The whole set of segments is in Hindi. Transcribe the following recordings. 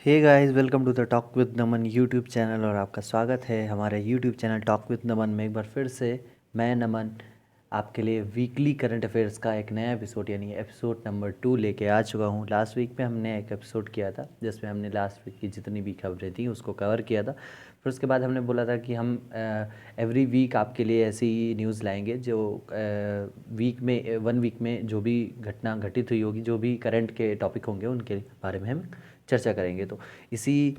Hey guys, welcome to the talk with Naman YouTube channel. और आपका स्वागत है हमारे YouTube channel talk with Naman में। एक बार फिर से मैं नमन आपके लिए वीकली करंट अफेयर्स का एक नया एपिसोड यानी एपिसोड नंबर 2 लेके आ चुका हूँ। लास्ट वीक में हमने एक एपिसोड किया था जिसमें हमने लास्ट वीक की जितनी भी खबरें थी उसको कवर किया था। फिर उसके बाद हमने बोला था कि हम एवरी वीक आपके लिए ऐसी न्यूज़ लाएंगे जो वीक में 1 वीक में जो भी घटना घटित हुई होगी, जो भी करंट के टॉपिक होंगे उनके बारे में हम चर्चा करेंगे। तो इसी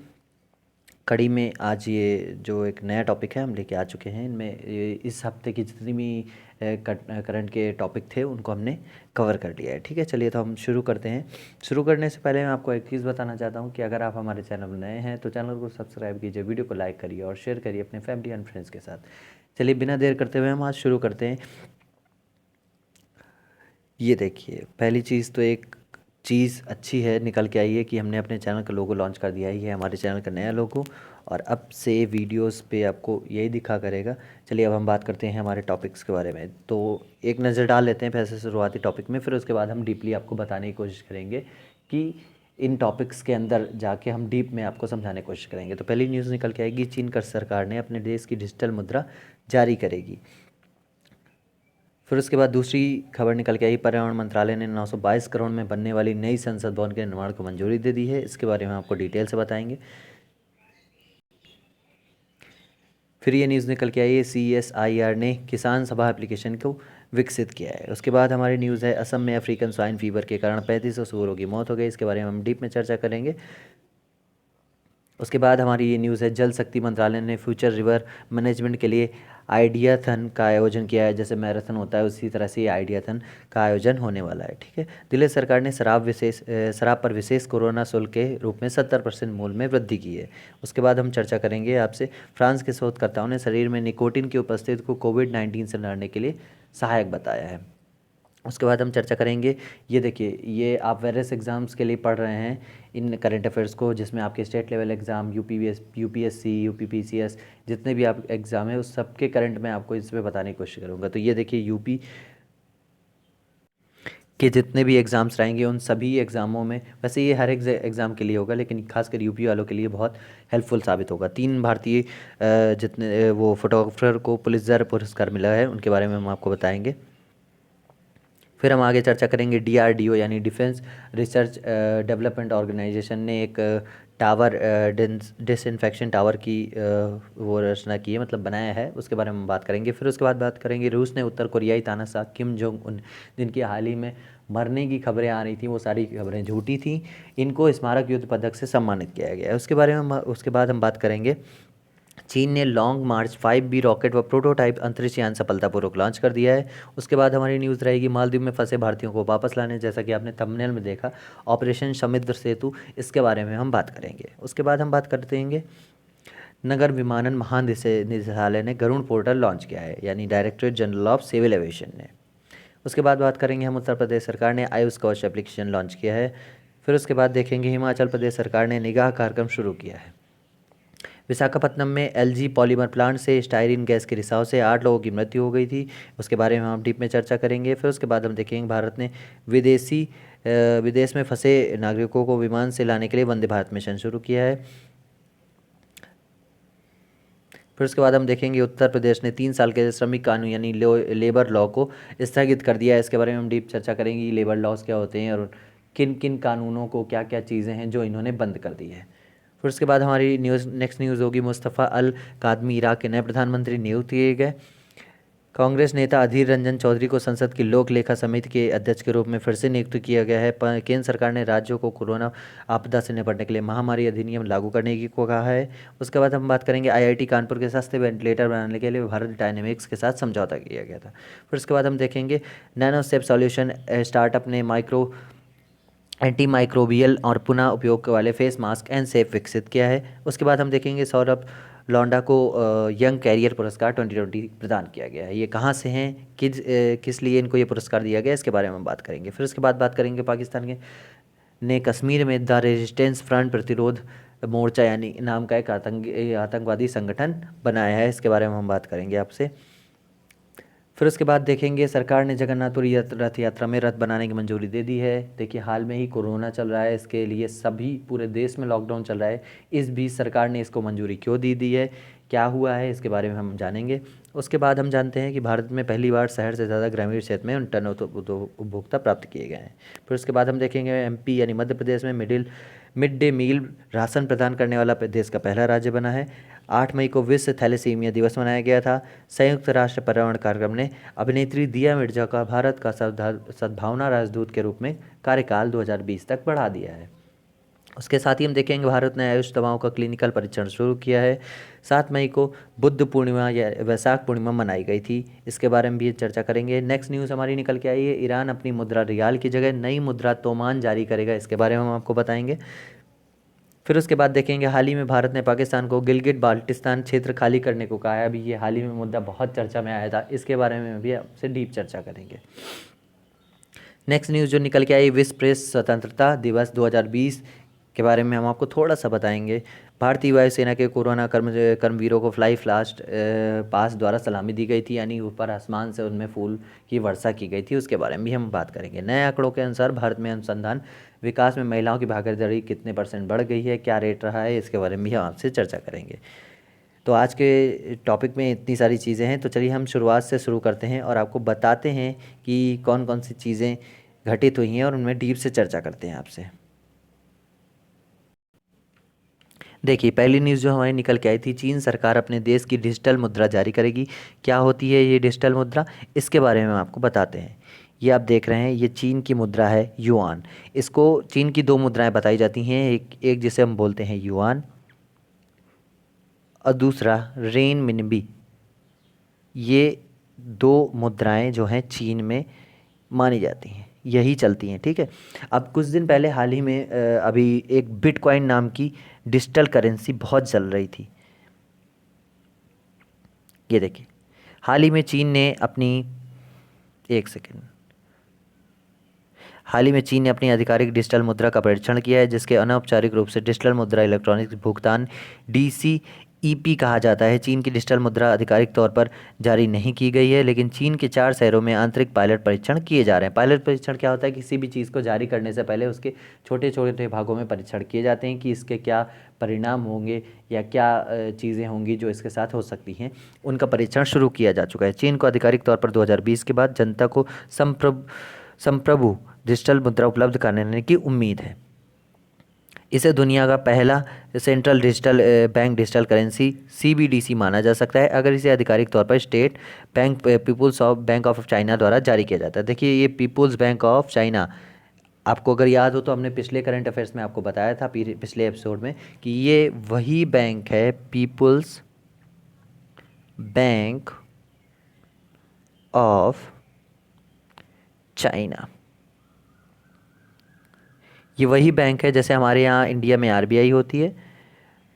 कड़ी में आज ये जो एक नया टॉपिक है हम लेके आ चुके हैं। इनमें इस हफ्ते की जितनी भी करंट के टॉपिक थे उनको हमने कवर कर लिया है। ठीक है, चलिए तो हम शुरू करते हैं। शुरू करने से पहले मैं आपको एक चीज़ बताना चाहता हूँ कि अगर आप हमारे चैनल में नए हैं तो चैनल को सब्सक्राइब कीजिए, वीडियो को लाइक करिए और शेयर करिए अपने फैमिली एंड फ्रेंड्स के साथ। चलिए बिना देर करते हुए हम आज शुरू करते हैं। ये देखिए, पहली चीज़ तो एक चीज़ अच्छी है निकल के आई है कि हमने अपने चैनल का लोगो लॉन्च कर दिया है। ये हमारे चैनल का नया लोगो और अब से वीडियोस पे आपको यही दिखा करेगा। चलिए अब हम बात करते हैं हमारे टॉपिक्स के बारे में। तो एक नज़र डाल लेते हैं पहले शुरुआती टॉपिक में, फिर उसके बाद हम डीपली आपको बताने की कोशिश करेंगे कि इन टॉपिक्स के अंदर जाके हम डीप में आपको समझाने की कोशिश करेंगे। तो पहली न्यूज़ निकल के आएगी, चीन का सरकार ने अपने देश की डिजिटल मुद्रा जारी करेगी। फिर उसके बाद दूसरी खबर निकल के आई, पर्यावरण मंत्रालय ने 922 करोड़ में बनने वाली नई संसद भवन के निर्माण को मंजूरी दे दी है। इसके बारे में आपको डिटेल से बताएंगे। फिर ये न्यूज़ निकल के आई है, CSIR ने किसान सभा एप्लीकेशन को विकसित किया है। उसके बाद हमारी न्यूज़ है, असम में अफ्रीकन स्वाइन फीवर के कारण 3500 सूअरों की मौत हो गई। इसके बारे में हम डीप में चर्चा करेंगे। उसके बाद हमारी ये न्यूज़ है, जल शक्ति मंत्रालय ने फ्यूचर रिवर मैनेजमेंट के लिए आइडियाथन का आयोजन किया है। जैसे मैराथन होता है उसी तरह से ये आइडियाथन का आयोजन होने वाला है। ठीक है, दिल्ली सरकार ने शराब पर विशेष कोरोना शुल्क के रूप में 70% मूल्य में वृद्धि की है। उसके बाद हम चर्चा करेंगे आपसे, फ्रांस के शोधकर्ताओं ने शरीर में निकोटिन की उपस्थिति को कोविड-19 से लड़ने के लिए सहायक बताया है। उसके बाद हम चर्चा करेंगे, ये देखिए, ये आप वेरियस एग्ज़ाम्स के लिए पढ़ रहे हैं इन करंट अफेयर्स को, जिसमें आपके state level exam, UPSC, UPPCS, जितने भी आप एग्ज़ाम है उस सब के करंट में आपको इसमें बताने की कोशिश करूँगा। तो ये देखिए, यूपी के जितने भी एग्ज़ाम्स रहेंगे उन सभी एग्ज़ामों में, वैसे ये हर एग्ज़ाम के लिए होगा लेकिन खासकर यूपी वालों के लिए बहुत हेल्पफुल साबित होगा। 3 भारतीय जितने वो फोटोग्राफर को पुलित्ज़र पुरस्कार मिला है उनके बारे में हम आपको बताएंगे। फिर हम आगे चर्चा करेंगे, DRDO यानी डिफेंस रिसर्च डेवलपमेंट ऑर्गेनाइजेशन ने एक टावर डिसइंफेक्शन टावर की वो रचना की है, मतलब बनाया है। उसके बारे में हम बात करेंगे। फिर उसके बाद बात करेंगे, रूस ने उत्तर कोरियाई तानाशाह किम जोंग उन, जिनकी हाल ही में मरने की खबरें आ रही थी, वो सारी खबरें झूठी थी, इनको स्मारक युद्ध पदक से सम्मानित किया गया है। उसके बारे में उसके बाद हम बात करेंगे, चीन ने लॉन्ग मार्च 5B रॉकेट व प्रोटोटाइप अंतरिक्ष यान सफलतापूर्वक लॉन्च कर दिया है। उसके बाद हमारी न्यूज़ रहेगी, मालदीव में फंसे भारतीयों को वापस लाने, जैसा कि आपने थंबनेल में देखा, ऑपरेशन समुद्र सेतु, इसके बारे में हम बात करेंगे। उसके बाद हम बात करते हैं, नगर विमानन महानिदेशालय ने गरुड़ पोर्टल लॉन्च किया है, यानी directorate general of civil aviation ने। उसके बाद बात करेंगे हम, उत्तर प्रदेश सरकार ने आयुष कवच एप्लीकेशन लॉन्च किया है। फिर उसके बाद देखेंगे, हिमाचल प्रदेश सरकार ने निगाह कार्यक्रम शुरू किया है। विशाखापत्तनम में LG पॉलीमर प्लांट से स्टायरीन गैस के रिसाव से 8 लोगों की मृत्यु हो गई थी। उसके बारे में हम डीप में चर्चा करेंगे। फिर उसके बाद हम देखेंगे, भारत ने विदेश में फंसे नागरिकों को विमान से लाने के लिए वंदे भारत मिशन शुरू किया है। फिर उसके बाद हम देखेंगे, उत्तर प्रदेश ने 3 साल के श्रमिक कानून यानी लेबर लॉ को स्थगित कर दिया है। इसके बारे में हम डीप चर्चा करेंगे, लेबर लॉज क्या होते हैं और किन किन कानूनों को, क्या क्या चीज़ें हैं जो इन्होंने बंद कर दी है। फिर उसके बाद हमारी नेक्स्ट न्यूज़ होगी, मुस्तफ़ा अल कादमी इराक के नए प्रधानमंत्री नियुक्त किए गए। कांग्रेस नेता अधीर रंजन चौधरी को संसद की लोक लेखा समिति के अध्यक्ष के रूप में फिर से नियुक्त किया गया है। केंद्र सरकार ने राज्यों को कोरोना आपदा से निपटने के लिए महामारी अधिनियम लागू करने की को कहा है। उसके बाद हम बात करेंगे, IIT कानपुर के सस्ते वेंटिलेटर बनाने के लिए भारत डायनेमिक्स के साथ समझौता किया गया था। फिर उसके बाद हम देखेंगे, नैनोसेप सॉल्यूशन स्टार्टअप ने एंटी माइक्रोबियल और पुनः उपयोग वाले फेस मास्क एंड सेफ विकसित किया है। उसके बाद हम देखेंगे, सौरभ लौंडा को यंग कैरियर पुरस्कार 2020 प्रदान किया गया है। ये कहाँ से हैं, किस लिए इनको ये पुरस्कार दिया गया, इसके बारे में हम बात करेंगे। फिर उसके बाद बात करेंगे, पाकिस्तान के ने कश्मीर में द रेजिस्टेंस फ्रंट प्रतिरोध मोर्चा यानी नाम का एक आतंकवादी संगठन बनाया है। इसके बारे में हम बात करेंगे आपसे। फिर उसके बाद देखेंगे सरकार ने जगन्नाथपुरी रथ यात्रा में रथ बनाने की मंजूरी दे दी है। देखिए हाल में ही कोरोना चल रहा है, इसके लिए सभी पूरे देश में लॉकडाउन चल रहा है, इस बीच सरकार ने इसको मंजूरी क्यों दी दी है, क्या हुआ है, इसके बारे में हम जानेंगे। उसके बाद हम जानते हैं कि भारत में पहली बार शहर से ज़्यादा ग्रामीण क्षेत्र में उन टन उपभोक्ता प्राप्त किए गए हैं। फिर उसके बाद हम देखेंगे एमपी यानी मध्य प्रदेश में मिड डे मील राशन प्रदान करने वाला देश का पहला राज्य बना है। 8 मई को विश्व थैलेसीमिया दिवस मनाया गया था। संयुक्त राष्ट्र पर्यावरण कार्यक्रम ने अभिनेत्री दिया मिर्जा का भारत का सद्भावना राजदूत के रूप में कार्यकाल 2020 तक बढ़ा दिया है। उसके साथ ही हम देखेंगे भारत ने आयुष दवाओं का क्लिनिकल परीक्षण शुरू किया है। 7 मई को बुद्ध पूर्णिमा या वैशाख पूर्णिमा मनाई गई थी, इसके बारे में भी चर्चा करेंगे। नेक्स्ट न्यूज़ हमारी निकल के आई है, ईरान अपनी मुद्रा रियाल की जगह नई मुद्रा तोमान जारी करेगा, इसके बारे में हम आपको बताएंगे। फिर उसके बाद देखेंगे हाल ही में भारत ने पाकिस्तान को गिलगिट बाल्टिस्तान क्षेत्र खाली करने को कहा है। अभी ये हाल ही में मुद्दा बहुत चर्चा में आया था, इसके बारे में भी आपसे डीप चर्चा करेंगे। नेक्स्ट न्यूज़ जो निकल के आई, विश्व प्रेस स्वतंत्रता दिवस 2020 के बारे में हम आपको थोड़ा सा बताएंगे। भारतीय वायुसेना के कोरोना कर्मवीरों को फ्लाई फ्लास्ट पास द्वारा सलामी दी गई थी, यानी ऊपर आसमान से उनमें फूल की वर्षा की गई थी, उसके बारे में भी हम बात करेंगे। नए आंकड़ों के अनुसार भारत में अनुसंधान विकास में महिलाओं की भागीदारी कितने % बढ़ गई है, क्या रेट रहा है, इसके बारे में भी हम आपसे चर्चा करेंगे। तो आज के टॉपिक में इतनी सारी चीज़ें हैं, तो चलिए हम शुरुआत से शुरू करते हैं और आपको बताते हैं कि कौन कौन सी चीज़ें घटित हुई हैं और उनमें डीप से चर्चा करते हैं आपसे। देखिए पहली न्यूज़ जो हमारी निकल के आई थी, चीन सरकार अपने देश की डिजिटल मुद्रा जारी करेगी। क्या होती है ये डिजिटल मुद्रा, इसके बारे में हम आपको बताते हैं। ये आप देख रहे हैं, ये चीन की मुद्रा है युआन। इसको चीन की 2 मुद्राएं बताई जाती हैं, एक जिसे हम बोलते हैं युआन और दूसरा रेन मिनबी। ये 2 मुद्राएं जो हैं चीन में मानी जाती हैं, यही चलती हैं, ठीक है। अब कुछ दिन पहले हाल ही में अभी एक बिटकॉइन नाम की डिजिटल करेंसी बहुत चल रही थी। ये देखिए हाल ही में चीन ने अपनी एक सेकेंड हाल ही में चीन ने अपनी आधिकारिक डिजिटल मुद्रा का परीक्षण किया है, जिसके अनौपचारिक रूप से डिजिटल मुद्रा इलेक्ट्रॉनिक भुगतान DCEP कहा जाता है। चीन की डिजिटल मुद्रा आधिकारिक तौर पर जारी नहीं की गई है, लेकिन चीन के 4 शहरों में आंतरिक पायलट परीक्षण किए जा रहे हैं। पायलट परीक्षण क्या होता है, किसी भी चीज़ को जारी करने से पहले उसके छोटे छोटे भागों में परीक्षण किए जाते हैं कि इसके क्या परिणाम होंगे या क्या चीज़ें होंगी जो इसके साथ हो सकती हैं, उनका परीक्षण शुरू किया जा चुका है। चीन को आधिकारिक तौर पर 2020 के बाद जनता को संप्रभु डिजिटल मुद्रा उपलब्ध कराने की उम्मीद है। इसे दुनिया का पहला central digital bank digital currency CBDC माना जा सकता है, अगर इसे आधिकारिक तौर पर State Bank People's Bank of China द्वारा जारी किया जाता है। देखिए ये पीपुल्स बैंक ऑफ चाइना, आपको अगर याद हो तो हमने पिछले करंट अफेयर्स में आपको बताया था पिछले एपिसोड में कि ये वही बैंक है, पीपुल्स बैंक ऑफ चाइना। ये वही बैंक है, जैसे हमारे यहाँ इंडिया में RBI होती है,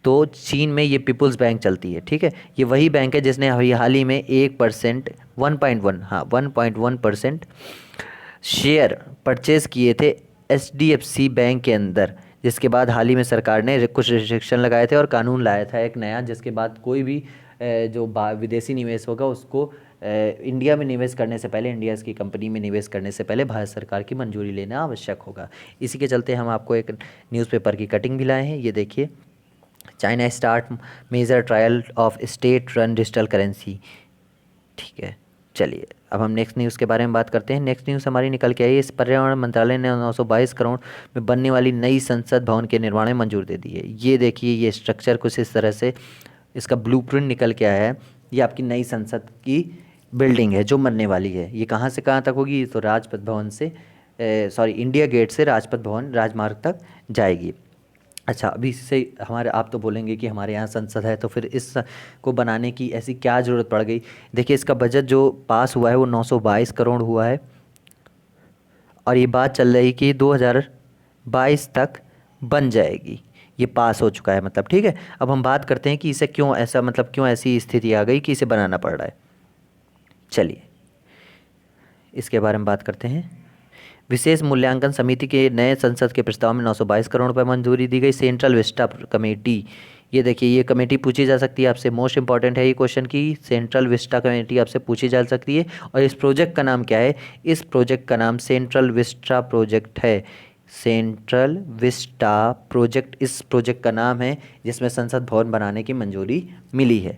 तो चीन में ये पीपुल्स बैंक चलती है, ठीक है। ये वही बैंक है जिसने हाल ही में 1% 1.1% शेयर परचेज़ किए थे HDFC बैंक के अंदर, जिसके बाद हाल ही में सरकार ने कुछ रिस्ट्रिक्शन लगाए थे और कानून लाया था एक नया, जिसके बाद कोई भी जो विदेशी निवेश होगा उसको इंडिया में निवेश करने से पहले, इंडिया की कंपनी में निवेश करने से पहले भारत सरकार की मंजूरी लेना आवश्यक होगा। इसी के चलते हम आपको एक न्यूज़पेपर की कटिंग भी लाए हैं। ये देखिए, China start major trial of state run digital currency, ठीक है। चलिए अब हम नेक्स्ट न्यूज़ के बारे में बात करते हैं। नेक्स्ट न्यूज़ हमारी निकल के आई है, इस पर्यावरण मंत्रालय ने 922 करोड़ में बनने वाली नई संसद भवन के निर्माण में मंजूर दे दी है। ये देखिए, ये स्ट्रक्चर कुछ इस तरह से इसका ब्लूप्रिंट निकल के आया है। ये आपकी नई संसद की बिल्डिंग है जो बनने वाली है। ये कहाँ से कहाँ तक होगी, तो राजपथ भवन से इंडिया गेट से राजपथ भवन राजमार्ग तक जाएगी। अच्छा, अभी से हमारे आप तो बोलेंगे कि हमारे यहाँ संसद है, तो फिर इस को बनाने की ऐसी क्या ज़रूरत पड़ गई। देखिए इसका बजट जो पास हुआ है वो 922 करोड़ हुआ है, और ये बात चल रही कि 2022 तक बन जाएगी। ये पास हो चुका है मतलब, ठीक है। अब हम बात करते हैं कि इसे क्यों ऐसा, मतलब क्यों ऐसी स्थिति आ गई कि इसे बनाना पड़ रहा है। चलिए इसके बारे में बात करते हैं। विशेष मूल्यांकन समिति के नए संसद के प्रस्ताव में 922 करोड़ रुपये मंजूरी दी गई। सेंट्रल विस्टा कमेटी, ये देखिए, ये कमेटी पूछी जा सकती है आपसे, मोस्ट इंपॉर्टेंट है ये क्वेश्चन की सेंट्रल विस्टा कमेटी आपसे पूछी जा सकती है। और इस प्रोजेक्ट का नाम क्या है? इस प्रोजेक्ट का नाम सेंट्रल विस्टा प्रोजेक्ट है। सेंट्रल विस्टा प्रोजेक्ट इस प्रोजेक्ट का नाम है जिसमें संसद भवन बनाने की मंजूरी मिली है।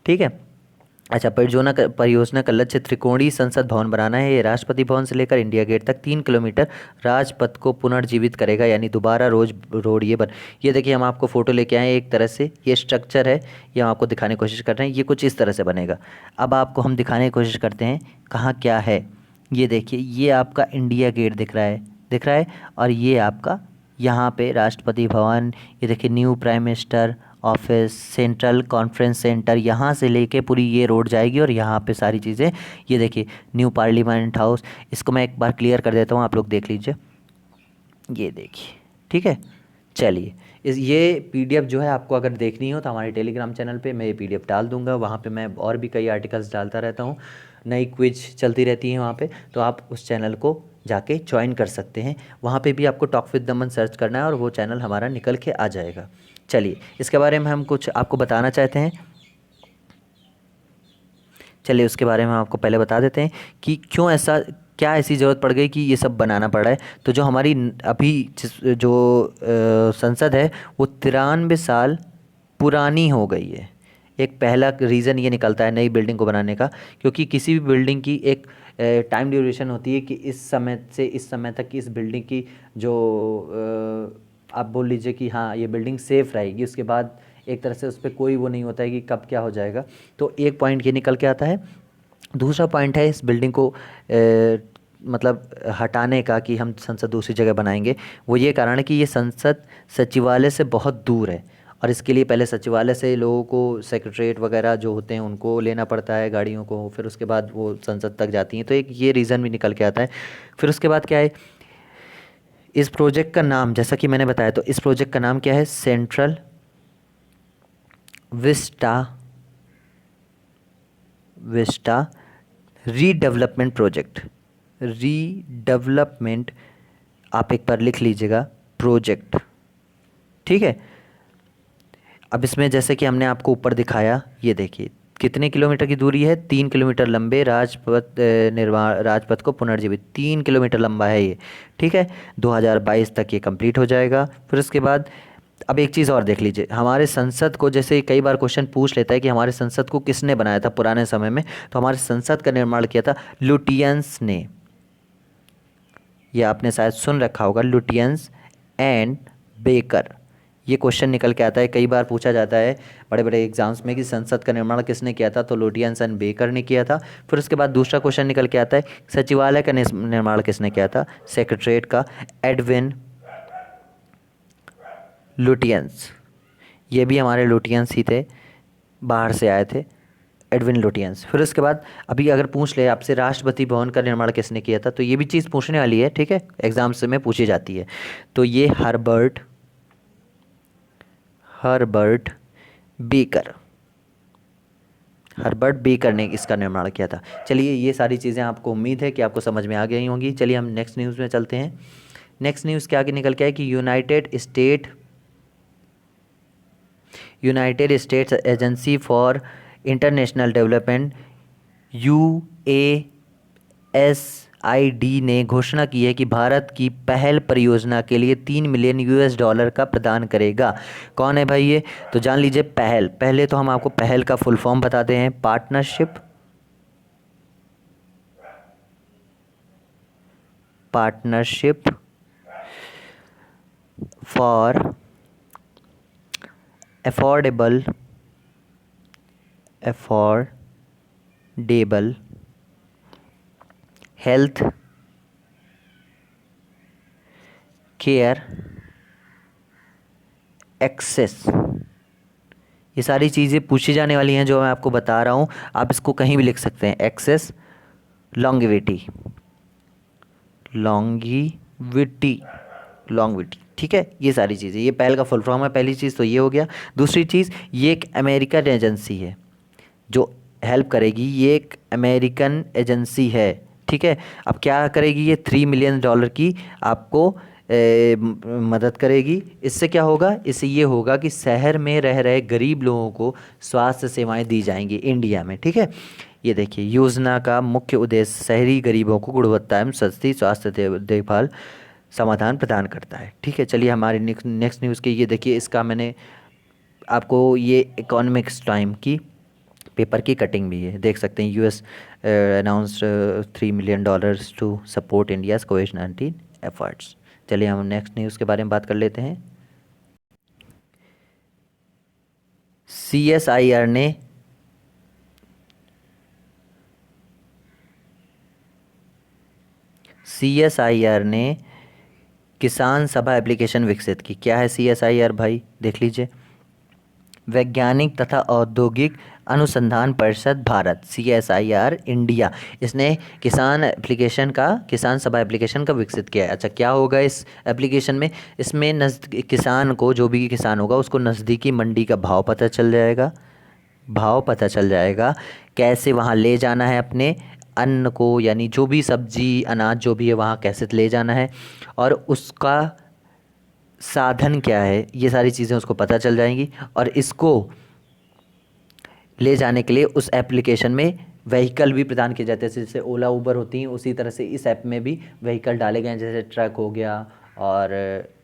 ठीक है। अच्छा, परियोजना का लक्ष्य त्रिकोणीय संसद भवन बनाना है। ये राष्ट्रपति भवन से लेकर इंडिया गेट तक 3 किलोमीटर राजपथ को पुनर्जीवित करेगा, यानी दोबारा रोड ये देखिए, हम आपको फ़ोटो लेके आए हैं। एक तरह से ये स्ट्रक्चर है, ये हम आपको दिखाने की कोशिश कर रहे हैं। ये कुछ इस तरह से बनेगा। अब आपको हम दिखाने की कोशिश करते हैं कहाँ क्या है। ये देखिए, ये आपका इंडिया गेट दिख रहा है। और ये आपका यहाँ पे राष्ट्रपति भवन, ये देखिए new prime minister office, central conference centre, यहाँ से लेके पूरी ये रोड जाएगी और यहाँ पे सारी चीज़ें। ये देखिए न्यू पार्लियामेंट हाउस। इसको मैं एक बार क्लियर कर देता हूँ, आप लोग देख लीजिए। ये देखिए, ठीक है। चलिए, ये पीडीएफ जो है आपको अगर देखनी हो तो हमारे टेलीग्राम चैनल पे मैं ये पीडीएफ डाल दूंगा। वहाँ पे मैं और भी कई आर्टिकल्स डालता रहता हूँ, नई क्विज चलती रहती है वहाँ पे, तो आप उस चैनल को जाके ज्वाइन कर सकते हैं। वहाँ पे भी आपको टॉक विद दमन सर्च करना है और वो चैनल हमारा निकल के आ जाएगा। चलिए, इसके बारे में हम कुछ आपको बताना चाहते हैं। चलिए, उसके बारे में हम आपको पहले बता देते हैं कि क्या ऐसी ज़रूरत पड़ गई कि ये सब बनाना पड़ा है। तो जो हमारी अभी जो संसद है वो 93 साल पुरानी हो गई है। एक पहला रीज़न ये निकलता है नई बिल्डिंग को बनाने का, क्योंकि किसी भी बिल्डिंग की एक टाइम ड्यूरेशन होती है कि इस समय से इस समय तक इस बिल्डिंग की जो आप बोल लीजिए कि हाँ ये बिल्डिंग सेफ़ रहेगी। उसके बाद एक तरह से उस पर कोई वो नहीं होता है कि कब क्या हो जाएगा। तो एक पॉइंट ये निकल के आता है। दूसरा पॉइंट है इस बिल्डिंग को मतलब हटाने का, कि हम संसद दूसरी जगह बनाएंगे। वो ये कारण है कि ये संसद सचिवालय से बहुत दूर है और इसके लिए पहले सचिवालय से लोगों को सेक्रेटरीट वगैरह जो होते हैं उनको लेना पड़ता है, गाड़ियों को, फिर उसके बाद वो संसद तक जाती हैं। तो एक ये रीज़न भी निकल के आता है। फिर उसके बाद क्या है, इस प्रोजेक्ट का नाम जैसा कि मैंने बताया, तो इस प्रोजेक्ट का नाम क्या है? Central Vista redevelopment project. Redevelopment आप एक बार लिख लीजिएगा, प्रोजेक्ट। ठीक है। अब इसमें जैसे कि हमने आपको ऊपर दिखाया, ये देखिए कितने किलोमीटर की दूरी है? 3 किलोमीटर लंबे राजपथ को पुनर्जीवित, 3 किलोमीटर लंबा है ये। ठीक है। 2022 तक ये कंप्लीट हो जाएगा। फिर उसके बाद अब एक चीज़ और देख लीजिए, हमारे संसद को, जैसे कई बार क्वेश्चन पूछ लेता है कि हमारे संसद को किसने बनाया था पुराने समय में, तो हमारे संसद का निर्माण किया था लुटियंस ने। ये आपने शायद सुन रखा होगा, लुटियंस एंड बेकर। ये क्वेश्चन निकल के आता है, कई बार पूछा जाता है बड़े बड़े एग्जाम्स में कि संसद का निर्माण किसने किया था, तो लुटियंस एंड बेकर ने किया था। फिर उसके बाद दूसरा क्वेश्चन निकल के आता है सचिवालय का निर्माण किसने किया था, सेक्रेटरीट का, एडविन लुटियंस। ये भी हमारे लुटियंस ही थे, बाहर से आए थे, एडविन लुटियंस। फिर उसके बाद अभी अगर पूछ ले आपसे राष्ट्रपति भवन का निर्माण किसने किया था, तो ये भी चीज़ पूछने वाली है। ठीक है, एग्जाम्स में पूछी जाती है। तो ये हर्बर्ट बेकर ने इसका निर्माण किया था। चलिए, ये सारी चीज़ें आपको उम्मीद है कि आपको समझ में आ गई होंगी। चलिए हम नेक्स्ट न्यूज़ में चलते हैं। नेक्स्ट न्यूज़ के आगे निकल के है कि United states agency for international development UASID ने घोषणा की है कि भारत की पहल परियोजना के लिए $3 मिलियन का प्रदान करेगा। कौन है भाई ये? तो जान लीजिए पहल। पहले तो हम आपको पहल का फुल फॉर्म बताते हैं, partnership for affordable health care access. ये सारी चीज़ें पूछी जाने वाली हैं जो मैं आपको बता रहा हूँ। आप इसको कहीं भी लिख सकते हैं, एक्सेस, लॉन्गिविटी। ठीक है, ये सारी चीज़ें, ये पहल का फुल फॉर्म है। पहली चीज़ तो ये हो गया। दूसरी चीज़, ये एक अमेरिकन एजेंसी है जो हेल्प करेगी। ये एक अमेरिकन एजेंसी है। ठीक है। अब क्या करेगी ये? $3 मिलियन की आपको मदद करेगी। इससे क्या होगा, इससे ये होगा कि शहर में रह रहे गरीब लोगों को स्वास्थ्य सेवाएं दी जाएंगी इंडिया में। ठीक है, ये देखिए, योजना का मुख्य उद्देश्य शहरी गरीबों को गुणवत्ता एवं सस्ती स्वास्थ्य देखभाल समाधान प्रदान करता है। ठीक है, चलिए हमारे नेक्स्ट न्यूज़ की, ये देखिए, इसका मैंने आपको ये इकोनॉमिक्स टाइम की पेपर की कटिंग भी है, देख सकते हैं। US announced $3 million to support India's कोविड-19 एफर्ट्स। चलिए हम नेक्स्ट न्यूज़ के बारे में बात कर लेते हैं। सीएसआईआर ने किसान सभा एप्लीकेशन विकसित की। क्या है सीएसआईआर भाई, देख लीजिए। वैज्ञानिक तथा औद्योगिक अनुसंधान परिषद भारत, सीएसआईआर इंडिया, इसने किसान सभा एप्लीकेशन का विकसित किया है। अच्छा, क्या होगा इस एप्लीकेशन में, इसमें किसान को, जो भी किसान होगा उसको नज़दीकी मंडी का भाव पता चल जाएगा, कैसे वहाँ ले जाना है अपने अन्न को, यानी जो भी सब्जी अनाज जो भी है वहाँ कैसे ले जाना है, और उसका साधन क्या है, ये सारी चीज़ें उसको पता चल जाएंगी। और इसको ले जाने के लिए उस एप्लीकेशन में व्हीकल भी प्रदान किए जाते हैं, जैसे ओला उबर होती हैं, उसी तरह से इस ऐप में भी व्हीकल डाले गए हैं, जैसे ट्रक हो गया और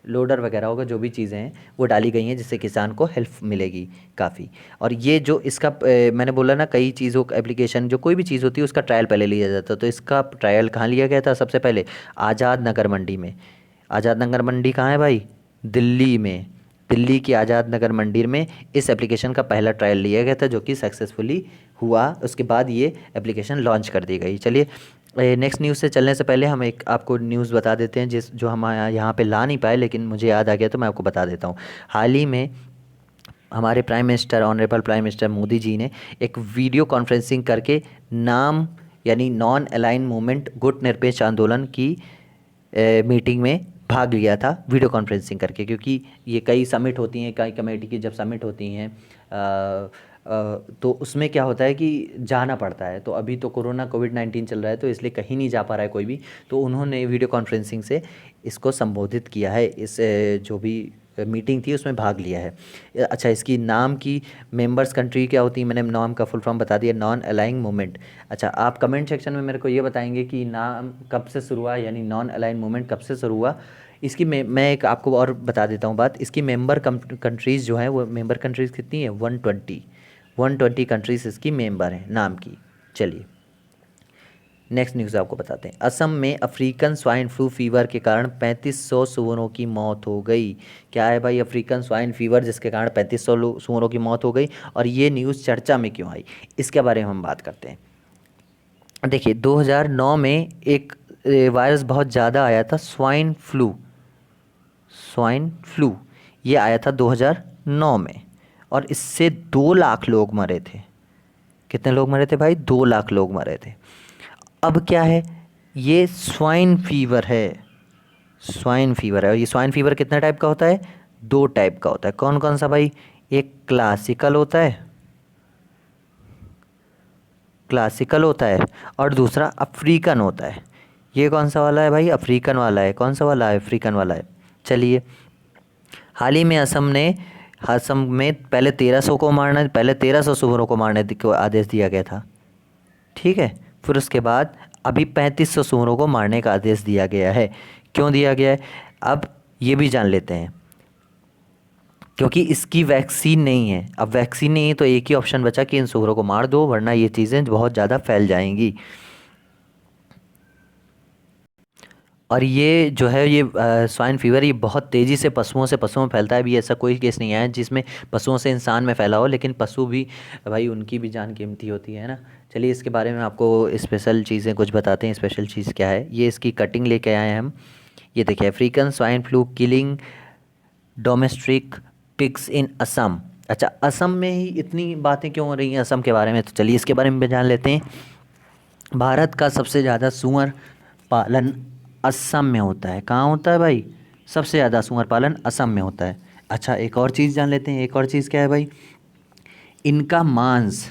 लोडर वगैरह होगा, जो भी चीज़ें हैं वो डाली गई हैं, जिससे किसान को हेल्प मिलेगी काफ़ी। और ये जो इसका मैंने बोला ना, कई चीज़ों का एप्लीकेशन, जो कोई भी चीज़ होती है उसका ट्रायल पहले लिया जाता है। तो इसका ट्रायल कहाँ लिया गया था, सबसे पहले आज़ाद नगर मंडी में। आज़ाद नगर मंडी कहाँ है भाई, दिल्ली में। दिल्ली की आज़ाद नगर मंडी में इस एप्लीकेशन का पहला ट्रायल लिया गया था, जो कि सक्सेसफुली हुआ। उसके बाद ये एप्लीकेशन लॉन्च कर दी गई। चलिए नेक्स्ट न्यूज़ से चलने से पहले हम एक आपको न्यूज़ बता देते हैं, जो हम यहाँ पे ला नहीं पाए, लेकिन मुझे याद आ गया तो मैं आपको बता देता हूँ। हाल ही में हमारे honourable prime minister Modi ji ने एक वीडियो कॉन्फ्रेंसिंग करके नाम, यानी नॉन अलाइन मूवमेंट गुट निरपेक्ष आंदोलन की मीटिंग में भाग लिया था, वीडियो कॉन्फ्रेंसिंग करके। क्योंकि ये कई समिट होती हैं, कई कमेटी की जब समिट होती हैं तो उसमें क्या होता है कि जाना पड़ता है। तो अभी तो कोविड-19 चल रहा है, तो इसलिए कहीं नहीं जा पा रहा है कोई भी, तो उन्होंने वीडियो कॉन्फ्रेंसिंग से इसको संबोधित किया है। इस जो भी मीटिंग थी उसमें भाग लिया है। अच्छा, इसकी नाम की मेंबर्स कंट्री क्या होती है, मैंने नाम का फुल फॉर्म बता दिया, नॉन अलाइंग मूवमेंट। अच्छा, आप कमेंट सेक्शन में मेरे को ये बताएंगे कि नाम कब से शुरू हुआ, यानी नॉन अलाइन मूवमेंट कब से शुरू हुआ। इसकी मैं एक आपको और बता देता हूँ बात। इसकी मेंबर कंट्रीज़ जो हैं, वो मेंबर कंट्रीज़ कितनी है, 120 कंट्रीज़ इसकी मेंबर हैं नाम की। चलिए नेक्स्ट न्यूज़ आपको बताते हैं। असम में अफ्रीकन स्वाइन फ्लू फीवर के कारण 3500 सूअरों की मौत हो गई। क्या है भाई, अफ्रीकन स्वाइन फीवर, जिसके कारण 3500 सूअरों की मौत हो गई। और ये न्यूज़ चर्चा में क्यों आई, इसके बारे में हम बात करते हैं। देखिए, 2009 में एक वायरस बहुत ज़्यादा आया था, स्वाइन फ्लू ये आया था 2009 में, और इससे 2 लाख लोग मरे थे। कितने लोग मरे थे भाई, 2 लाख लोग मरे थे। अब क्या है, ये स्वाइन फीवर है। और ये स्वाइन फीवर कितने टाइप का होता है, 2 टाइप का होता है। कौन कौन सा भाई, एक क्लासिकल होता है और दूसरा अफ्रीकन होता है। ये कौन सा वाला है भाई, अफ्रीकन वाला है। कौन सा वाला है, अफ्रीकन वाला है। चलिए, हाल ही में असम में पहले 1300 सूअरों को मारने को आदेश दिया गया था। ठीक है, फिर उसके बाद अभी 3500 सूअरों को मारने का आदेश दिया गया है। क्यों दिया गया है, अब ये भी जान लेते हैं। क्योंकि इसकी वैक्सीन नहीं है। अब वैक्सीन नहीं है तो एक ही ऑप्शन बचा कि इन सूअरों को मार दो, वरना ये चीज़ें बहुत ज़्यादा फैल जाएंगी। और ये जो है, ये स्वाइन फीवर, ये बहुत तेज़ी से पशुओं में फैलता है। अभी ऐसा कोई केस नहीं आया है जिसमें पशुओं से इंसान में फैला हो, लेकिन पशु भी भाई, उनकी भी जान कीमती होती है ना। चलिए इसके बारे में आपको स्पेशल चीज़ें कुछ बताते हैं। स्पेशल चीज़ क्या है, ये इसकी कटिंग लेके आए हैं हम। ये देखिए, African swine flu killing domestic pigs in Assam. अच्छा, असम में ही इतनी बातें क्यों हो रही हैं असम के बारे में, तो चलिए इसके बारे में भी जान लेते हैं। भारत का सबसे ज़्यादा सूअर पालन असम में होता है। कहाँ होता है भाई, सबसे ज़्यादा सूअर पालन असम में होता है। अच्छा, एक और चीज़ जान लेते हैं। एक और चीज़ क्या है भाई, इनका मांस,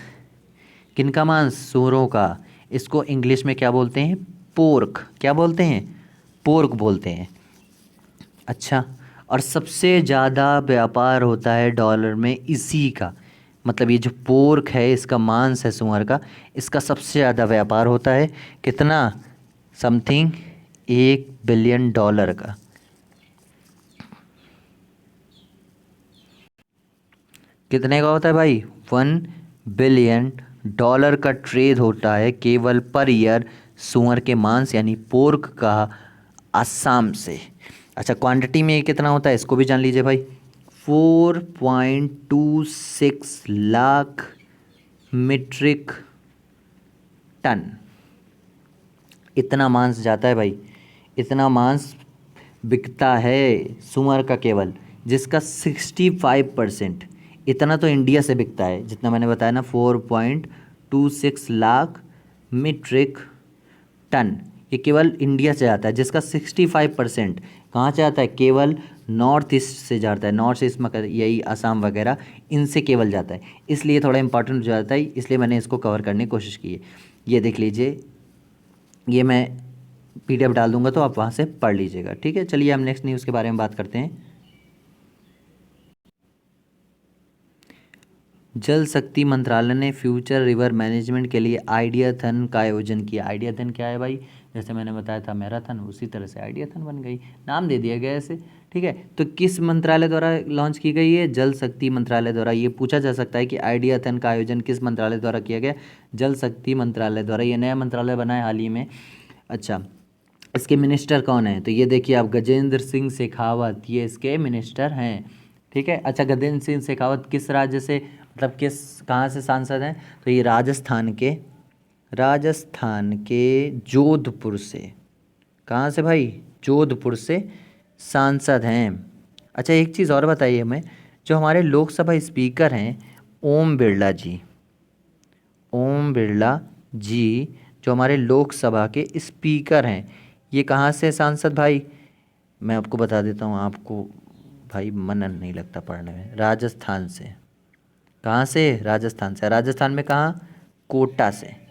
किनका मांस, सूअरों का, इसको इंग्लिश में क्या बोलते हैं, पोर्क। क्या बोलते हैं, पोर्क बोलते हैं। अच्छा, और सबसे ज़्यादा व्यापार होता है डॉलर में इसी का, मतलब ये जो पोर्क है, इसका मांस है सुअर का, इसका सबसे ज़्यादा व्यापार होता है। कितना? समथिंग 1 बिलियन डॉलर का। कितने का होता है भाई? 1 बिलियन डॉलर का ट्रेड होता है केवल पर ईयर सुअर के मांस यानी पोर्क का, असम से। अच्छा, क्वांटिटी में ये कितना होता है इसको भी जान लीजिए भाई। 4.26 लाख मीट्रिक टन इतना मांस जाता है भाई। इतना मांस बिकता है सुअर का केवल, जिसका 65%, इतना तो इंडिया से बिकता है जितना मैंने बताया ना, 4.26 लाख मीट्रिक टन, ये केवल इंडिया से आता है, जिसका 65% कहाँ से आता है? केवल नॉर्थ ईस्ट से जाता है। नॉर्थ ईस्ट में यही असम वगैरह, इनसे केवल जाता है, इसलिए थोड़ा इंपॉर्टेंट हो जाता है, इसलिए मैंने इसको कवर करने की कोशिश की है। ये देख लीजिए, ये मैं पीडीएफ डाल दूंगा तो आप वहाँ से पढ़ लीजिएगा, ठीक है। चलिए हम नेक्स्ट न्यूज़ के बारे में बात करते हैं। जल शक्ति मंत्रालय ने फ्यूचर रिवर मैनेजमेंट के लिए आइडियाथन का आयोजन किया। आइडियाथन क्या है भाई? जैसे मैंने बताया था मैराथन, उसी तरह से आइडियाथन बन गई, नाम दे दिया गया ऐसे, ठीक है। तो किस मंत्रालय द्वारा लॉन्च की गई है? जल शक्ति मंत्रालय द्वारा। ये पूछा जा सकता है कि आइडियाथन का आयोजन किस मंत्रालय द्वारा किया गया? जल शक्ति मंत्रालय द्वारा। ये नया मंत्रालय बना है हाल ही में। अच्छा, इसके मिनिस्टर कौन है? तो ये देखिए आप, गजेंद्र सिंह शेखावत, ये इसके मिनिस्टर हैं, ठीक है। अच्छा, गजेंद्र सिंह शेखावत किस राज्य से, मतलब किस, कहाँ से सांसद हैं? तो ये राजस्थान के जोधपुर से। कहाँ से भाई? जोधपुर से सांसद हैं। अच्छा, एक चीज़ और बताइए हमें, जो हमारे लोकसभा स्पीकर हैं ओम बिरला जी, ओम बिरला जी जो हमारे लोकसभा के स्पीकर हैं, ये कहाँ से सांसद भाई? मैं आपको बता देता हूँ, आपको भाई मन नहीं लगता पढ़ने में। राजस्थान से। कहाँ से? राजस्थान से। राजस्थान में कहाँ? कोटा से।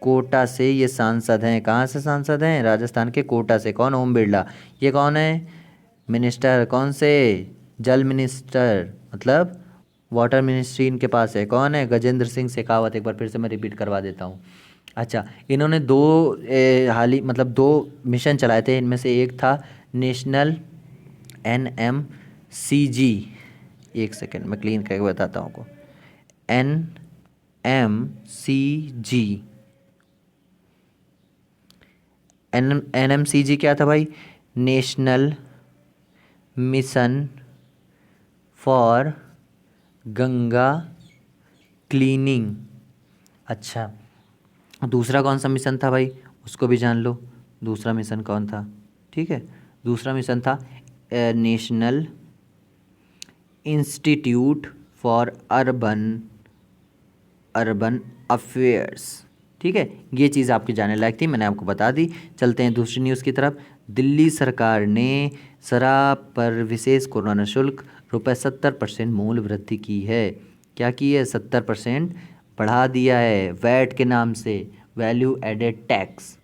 कोटा से ये सांसद हैं। कहाँ से सांसद हैं? राजस्थान के कोटा से। कौन? ओम बिरला। ये कौन है? मिनिस्टर। कौन से? जल मिनिस्टर, मतलब वाटर मिनिस्ट्री इनके पास है। कौन है? गजेंद्र सिंह शेखावत। एक बार फिर से मैं रिपीट करवा देता हूँ। अच्छा, इन्होंने हाल ही मतलब 2 मिशन चलाए थे, इनमें से एक था नेशनल NMCG। एक सेकेंड मैं क्लीन करके बताता हूँ आपको। NMCG। NMCG क्या था भाई? National mission for Ganga cleaning. अच्छा, दूसरा कौन सा मिशन था भाई? उसको भी जान लो। दूसरा मिशन कौन था? ठीक है, दूसरा मिशन था national institute for urban affairs. ठीक है, ये चीज़ आपकी जाने लायक थी, मैंने आपको बता दी। चलते हैं दूसरी न्यूज़ की तरफ। दिल्ली सरकार ने शराब पर विशेष कोरोना शुल्क ₹70% मूल्य वृद्धि की है। क्या की है? 70% बढ़ा दिया है, वैट के नाम से, वैल्यू एडेड टैक्स।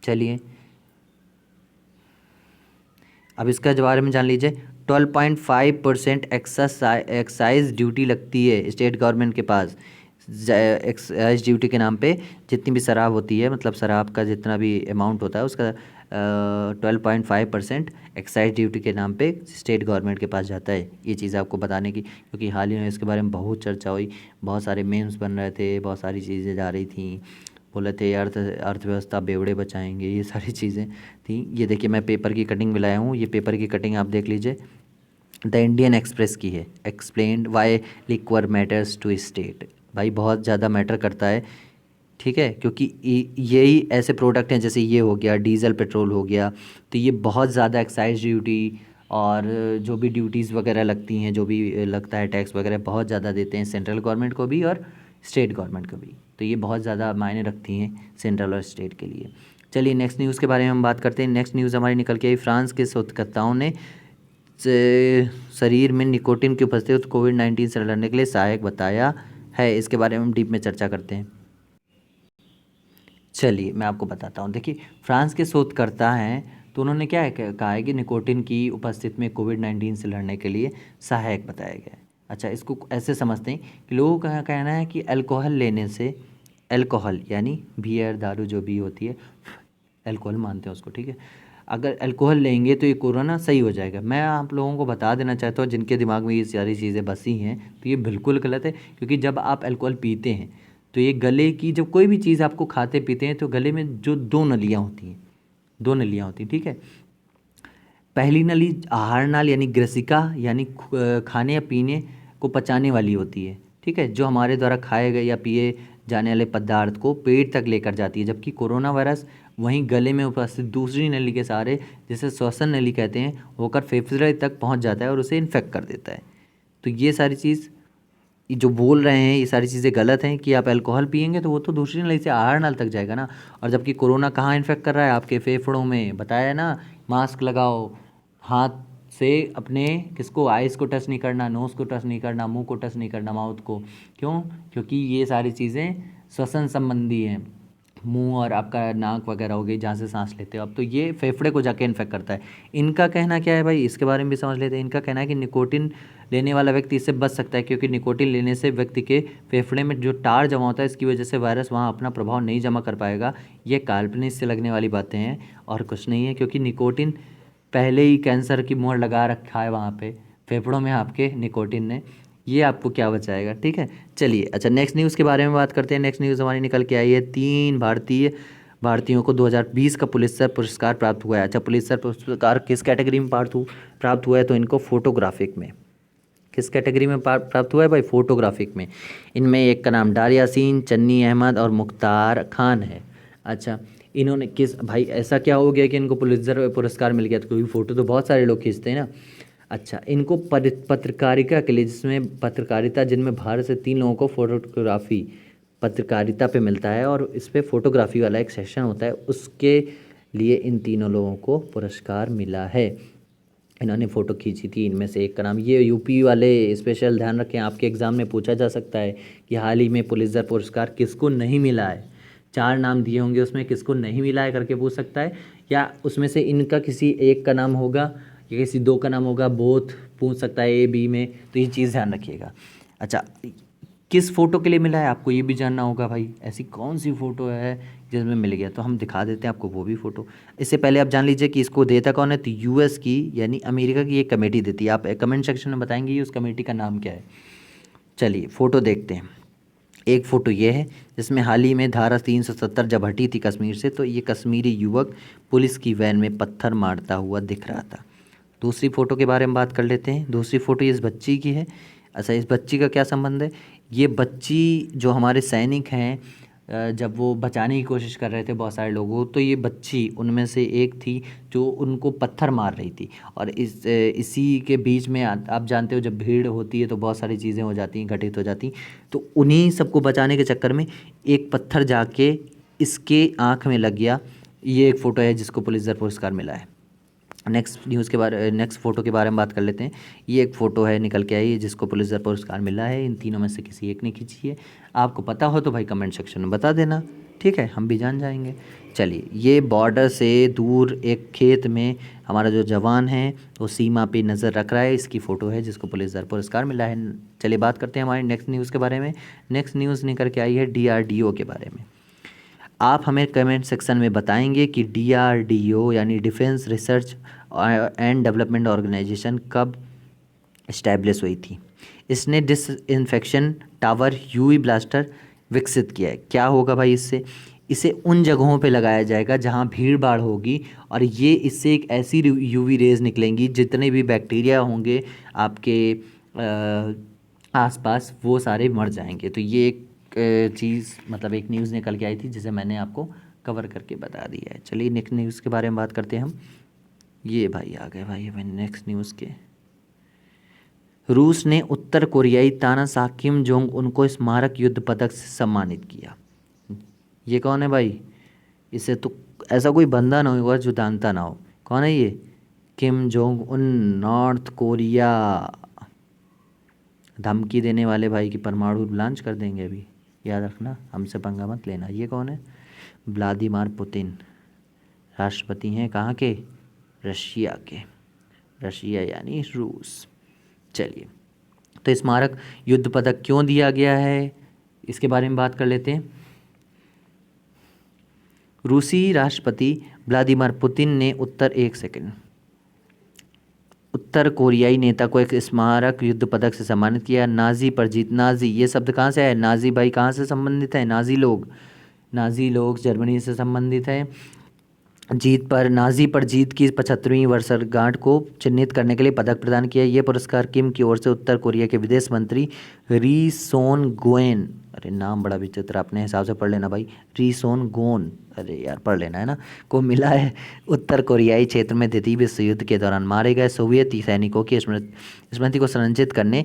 चलिए अब इसका बारे में जान लीजिए। 12.5% एक्साइज ड्यूटी लगती है स्टेट गवर्नमेंट के पास। एक्साइज ड्यूटी के नाम पे जितनी भी शराब होती है, मतलब शराब का जितना भी अमाउंट होता है उसका 12.5% एक्साइज ड्यूटी के नाम पे स्टेट गवर्नमेंट के पास जाता है। ये चीज़ आपको बताने की, क्योंकि हाल ही में इसके बारे में बहुत चर्चा हुई, बहुत सारे मेम्स बन रहे थे, बहुत सारी चीज़ें जा रही थी, बोले थे अर्थव्यवस्था बेवड़े बचाएंगे, ये सारी चीज़ें थी। ये देखिए मैं पेपर की कटिंग भी लाया हूँ, ये पेपर की कटिंग आप देख लीजिए, द इंडियन एक्सप्रेस की है। Explained why liquor matters to state. भाई बहुत ज़्यादा मैटर करता है, ठीक है, क्योंकि यही ऐसे प्रोडक्ट हैं, जैसे ये हो गया डीजल पेट्रोल हो गया, तो ये बहुत ज़्यादा एक्साइज ड्यूटी और जो भी ड्यूटीज़ वगैरह लगती हैं, जो भी लगता है टैक्स वगैरह, बहुत ज़्यादा देते हैं सेंट्रल गवर्नमेंट को भी और स्टेट गवर्नमेंट को भी। तो ये बहुत ज़्यादा मायने रखती हैं सेंट्रल और स्टेट के लिए। चलिए नेक्स्ट न्यूज़ के बारे में हम बात करते हैं। नेक्स्ट न्यूज़ हमारी निकल के आई, फ्रांस के शोधकर्ताओं ने शरीर में निकोटिन की उपस्थिति कोविड-19 से लड़ने के लिए सहायक बताया है। इसके बारे में हम डीप में चर्चा करते हैं। चलिए मैं आपको बताता हूँ। देखिए फ्रांस के शोधकर्ता हैं, तो उन्होंने क्या कहा है कि निकोटिन की उपस्थिति में कोविड-19 से लड़ने के लिए सहायक बताया गया है। अच्छा, इसको ऐसे समझते हैं कि लोगों का कहना है कि अल्कोहल लेने से, अल्कोहल यानी बियर, दारू जो भी होती है, अल्कोहल मानते हैं उसको, ठीक है, अगर अल्कोहल लेंगे तो ये कोरोना सही हो जाएगा। मैं आप लोगों को बता देना चाहता हूँ, जिनके दिमाग में ये सारी चीज़ें बसी हैं, तो ये बिल्कुल गलत है। क्योंकि जब आप अल्कोहल पीते हैं तो ये गले की, जब कोई भी चीज़ आपको खाते पीते हैं तो गले में जो दो नलियाँ होती हैं, दो नलियाँ होती हैं, ठीक है। पहली नली आहार नाल यानी ग्रसिका, यानी खाने या पीने को पचाने वाली होती है, ठीक है, जो हमारे द्वारा खाए गए या पिए जाने वाले पदार्थ को पेट तक लेकर जाती है। जबकि कोरोना वायरस वहीं गले में उपस्थित दूसरी नली के सहारे, जिसे श्वसन नली कहते हैं, होकर फेफड़े तक पहुंच जाता है और उसे इन्फेक्ट कर देता है। तो ये सारी चीज़, ये जो बोल रहे हैं, ये सारी चीज़ें गलत हैं कि आप अल्कोहल पिएंगे तो वो तो दूसरी नली से आहार नाल तक जाएगा ना। और जबकि कोरोना कहाँ इन्फेक्ट कर रहा है? आपके फेफड़ों में। बताया ना, मास्क लगाओ, हाथ से अपने किसको, आइस को टच नहीं करना, नोज़ को टच नहीं करना, मुंह को टच नहीं करना, माउथ को। क्यों? क्योंकि ये सारी चीज़ें श्वसन संबंधी हैं। मुंह और आपका नाक वगैरह हो गई, जहाँ से सांस लेते हो अब, तो ये फेफड़े को जाके इन्फेक्ट करता है। इनका कहना क्या है भाई, इसके बारे में भी समझ लेते हैं। इनका कहना है कि निकोटिन लेने वाला व्यक्ति इससे बच सकता है, क्योंकि निकोटिन लेने से व्यक्ति के फेफड़े में जो टार जमा होता है, इसकी वजह से वायरस वहाँ अपना प्रभाव नहीं जमा कर पाएगा। ये काल्पनिक से लगने वाली बातें हैं और कुछ नहीं है, क्योंकि निकोटिन पहले ही कैंसर की मोहर लगा रखा है वहाँ पे फेफड़ों में आपके निकोटिन ने। ये आपको क्या बचाएगा, ठीक है। चलिए, अच्छा, नेक्स्ट न्यूज़ के बारे में बात करते हैं। नेक्स्ट न्यूज़ हमारी निकल के आई है, 3 भारतीयों को 2020 का पुलित्ज़र पुरस्कार प्राप्त हुआ है। अच्छा, पुलित्ज़र पुरस्कार किस कैटेगरी में प्राप्त हुआ है? तो इनको फोटोग्राफिक में। किस कैटेगरी में प्राप्त हुआ है भाई? फोटोग्राफिक में। इनमें एक का नाम डार यासीन, चन्नी अहमद और मुख्तार खान है। अच्छा, इन्होंने किस, भाई ऐसा क्या हो गया कि इनको पुलित्ज़र पुरस्कार मिल गया? तो क्योंकि फ़ोटो तो बहुत सारे लोग खींचते हैं ना। अच्छा, इनको पत्रकारिता के लिए, जिसमें पत्रकारिता, जिनमें भारत से 3 लोगों को फोटोग्राफी पत्रकारिता पे मिलता है, और इस पे फोटोग्राफी वाला एक सेक्शन होता है, उसके लिए इन तीनों लोगों को पुरस्कार मिला है। इन्होंने फ़ोटो खींची थी। इनमें से एक का नाम, ये यूपी वाले स्पेशल ध्यान रखें, आपके एग्ज़ाम में पूछा जा सकता है कि हाल ही में पुलित्ज़र पुरस्कार किसको नहीं मिला है। 4 नाम दिए होंगे, उसमें किसको नहीं मिला है करके पूछ सकता है, या उसमें से इनका किसी एक का नाम होगा या किसी 2 का नाम होगा, बोथ पूछ सकता है, ए बी में। तो ये चीज़ ध्यान रखिएगा। अच्छा, किस फ़ोटो के लिए मिला है आपको ये भी जानना होगा भाई। ऐसी कौन सी फ़ोटो है जिसमें मिल गया? तो हम दिखा देते हैं आपको वो भी फ़ोटो। इससे पहले आप जान लीजिए कि इसको देता कौन है। तो यूएस की, यानी अमेरिका की एक कमेटी देती है। आप कमेंट सेक्शन में बताएंगे कि उस कमेटी का नाम क्या है। चलिए फ़ोटो देखते हैं। एक फ़ोटो ये है जिसमें हाल ही में धारा 370 जब हटी थी कश्मीर से, तो ये कश्मीरी युवक पुलिस की वैन में पत्थर मारता हुआ दिख रहा था। दूसरी फ़ोटो के बारे में बात कर लेते हैं। दूसरी फ़ोटो इस बच्ची की है। अच्छा, इस बच्ची का क्या संबंध है? ये बच्ची जो हमारे सैनिक हैं, जब वो बचाने की कोशिश कर रहे थे बहुत सारे लोगों, तो ये बच्ची उनमें से एक थी जो उनको पत्थर मार रही थी। और इसी के बीच में आप जानते हो, जब भीड़ होती है तो बहुत सारी चीज़ें हो जाती हैं, घटित हो जाती। तो उन्हीं सबको बचाने के चक्कर में एक पत्थर जाके इसके आँख में लग गया। ये एक फ़ोटो है जिसको पुलित्ज़र पुरस्कार मिला है। नेक्स्ट फ़ोटो के बारे में बात कर लेते हैं। ये एक फ़ोटो है निकल के आई जिसको पुलित्ज़र पुरस्कार मिला है। इन तीनों में से किसी एक ने खींची है। आपको पता हो तो भाई कमेंट सेक्शन में बता देना, ठीक है, हम भी जान जाएंगे। चलिए, ये बॉर्डर से दूर एक खेत में हमारा जो जवान है वो सीमा पे नज़र रख रहा है। इसकी फ़ोटो है जिसको पुलित्ज़र पुरस्कार मिला है। चलिए बात करते हैं हमारी नेक्स्ट न्यूज़ के बारे में। नेक्स्ट न्यूज़ निकल के आई है DRDO के बारे में। आप हमें कमेंट सेक्शन में बताएंगे कि DRDO यानी defence research and development organisation कब इस्टेब्लिश हुई थी। इसने डिसइंफेक्शन टावर यूवी ब्लास्टर विकसित किया है। क्या होगा भाई इससे? इसे उन जगहों पे लगाया जाएगा जहाँ भीड़ भाड़ होगी, और ये इससे एक ऐसी यूवी रेज निकलेंगी, जितने भी बैक्टीरिया होंगे आपके आसपास वो सारे मर जाएंगे। तो ये एक चीज़, मतलब एक न्यूज़ निकल के आई थी जिसे मैंने आपको कवर करके बता दिया है। चलिए नेक्स्ट न्यूज़ के बारे में बात करते हैं हम। ये भाई आ गए भाई हमें नेक्स्ट न्यूज़ के। रूस ने उत्तर कोरियाई तानाशाह किम जोंग उन को स्मारक युद्ध पदक से सम्मानित किया। ये कौन है भाई? इसे तो ऐसा कोई बंदा ना होगा जो जानता ना हो। कौन है ये? Kim Jong Un, north Korea. धमकी देने वाले भाई की परमाणु लॉन्च कर देंगे अभी, याद रखना, हमसे पंगा मत लेना। ये कौन है? व्लादिमीर पुतिन, राष्ट्रपति हैं कहाँ के? रशिया के, रशिया यानी रूस। चलिए, तो स्मारक युद्ध पदक क्यों दिया गया है इसके बारे में बात कर लेते हैं। रूसी राष्ट्रपति व्लादिमीर पुतिन ने उत्तर कोरियाई नेता को एक स्मारक युद्ध पदक से सम्मानित किया। नाजी पर जीत, नाजी ये शब्द कहाँ से है, नाजी भाई कहाँ से संबंधित है, नाजी लोग जर्मनी से संबंधित है। नाजी पर जीत की 75वीं वर्षगांठ को चिन्हित करने के लिए पदक प्रदान किया। ये पुरस्कार किम की ओर से उत्तर कोरिया के विदेश मंत्री री सोन गोन, अरे नाम बड़ा विचित्र, अपने हिसाब से पढ़ लेना भाई, री सोन गोन, अरे यार पढ़ लेना है ना, को मिला है। उत्तर कोरियाई क्षेत्र में द्वितीय विश्व युद्ध के दौरान मारे गए सोवियत सैनिकों की स्मृति को संरक्षित करने।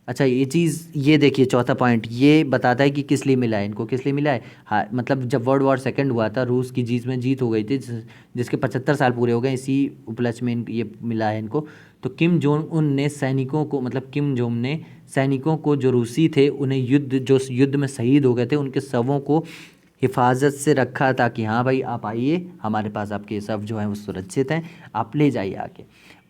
अच्छा, ये चीज़, ये देखिए चौथा पॉइंट ये बताता है कि किस लिए मिला है इनको, किस लिए मिला है। हाँ, मतलब जब वर्ल्ड वॉर सेकंड हुआ था, रूस की जीत हो गई थी, जिसके 75 साल पूरे हो गए, इसी उपलक्ष्य में ये मिला है इनको। तो किम जोंग उन ने सैनिकों को, मतलब किम जोंग ने सैनिकों को जो रूसी थे उन्हें जो युद्ध में शहीद हो गए थे उनके शवों को हिफाजत से रखा था कि हाँ भाई आप आइए, हमारे पास आपके शव जो हैं वो सुरक्षित हैं, आप ले जाइए आके।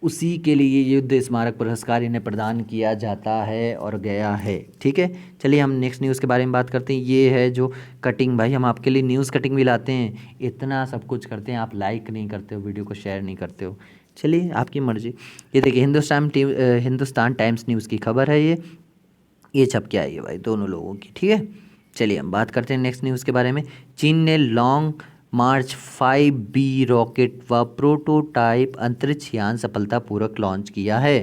उसी के लिए युद्ध स्मारक पुरस्कार इन्हें प्रदान किया जाता है और गया है। ठीक है, चलिए हम नेक्स्ट न्यूज़ के बारे में बात करते हैं। ये है जो कटिंग, भाई हम आपके लिए न्यूज़ कटिंग भी लाते हैं, इतना सब कुछ करते हैं, आप लाइक नहीं करते हो, वीडियो को शेयर नहीं करते हो। चलिए आपकी मर्ज़ी। ये देखिए हिंदुस्तान टाइम्स न्यूज़ की खबर है, ये छप के आई है भाई दोनों लोगों की। ठीक है, चलिए हम बात करते हैं नेक्स्ट न्यूज़ के बारे में। चीन ने लॉन्ग मार्च 5B रॉकेट व प्रोटोटाइप अंतरिक्ष यान सफलतापूर्वक लॉन्च किया है।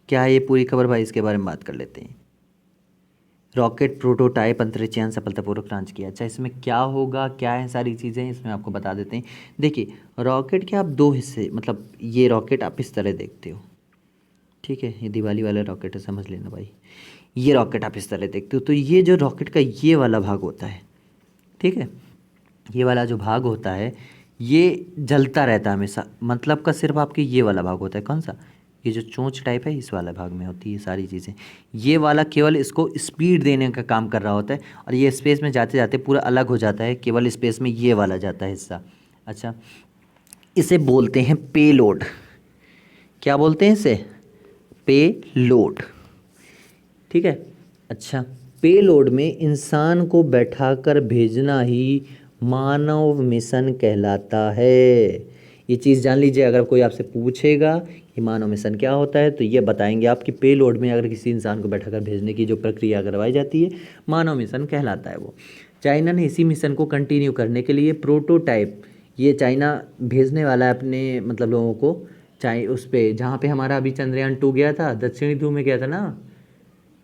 क्या है ये पूरी खबर भाई, इसके बारे में बात कर लेते हैं। रॉकेट प्रोटोटाइप अंतरिक्ष यान सफलतापूर्वक लॉन्च किया। अच्छा, इसमें क्या होगा, क्या है सारी चीज़ें इसमें आपको बता देते हैं। देखिए, रॉकेट के आप दो हिस्से, मतलब ये रॉकेट आप इस तरह देखते हो, ठीक है, ये दिवाली वाला रॉकेट है, समझ लेना भाई। ये रॉकेट आप इस तरह देखते हो, तो ये जो रॉकेट का ये वाला भाग होता है, ठीक है, ये वाला जो भाग होता है ये जलता रहता है हमेशा। मतलब का सिर्फ आपके ये वाला भाग होता है, कौन सा, ये जो चोंच टाइप है इस वाला भाग में होती है सारी चीज़ें। ये वाला केवल इसको स्पीड देने का काम कर रहा होता है, और ये स्पेस में जाते जाते पूरा अलग हो जाता है, केवल स्पेस में ये वाला जाता है हिस्सा। अच्छा, इसे बोलते हैं पेलोड। क्या बोलते हैं इसे, पेलोड। ठीक है, अच्छा, पेलोड में इंसान को बैठाकर भेजना ही मानव मिशन कहलाता है। ये चीज़ जान लीजिए, अगर कोई आपसे पूछेगा कि मानव मिशन क्या होता है तो ये बताएंगे आप कि पेलोड में अगर किसी इंसान को बैठाकर भेजने की जो प्रक्रिया करवाई जाती है मानव मिशन कहलाता है वो। चाइना ने इसी मिशन को कंटिन्यू करने के लिए प्रोटोटाइप, ये चाइना भेजने वाला है अपने मतलब लोगों को उस पर, जहाँ पे हमारा अभी चंद्रयान 2 गया था, दक्षिणी ध्रुव में गया था ना,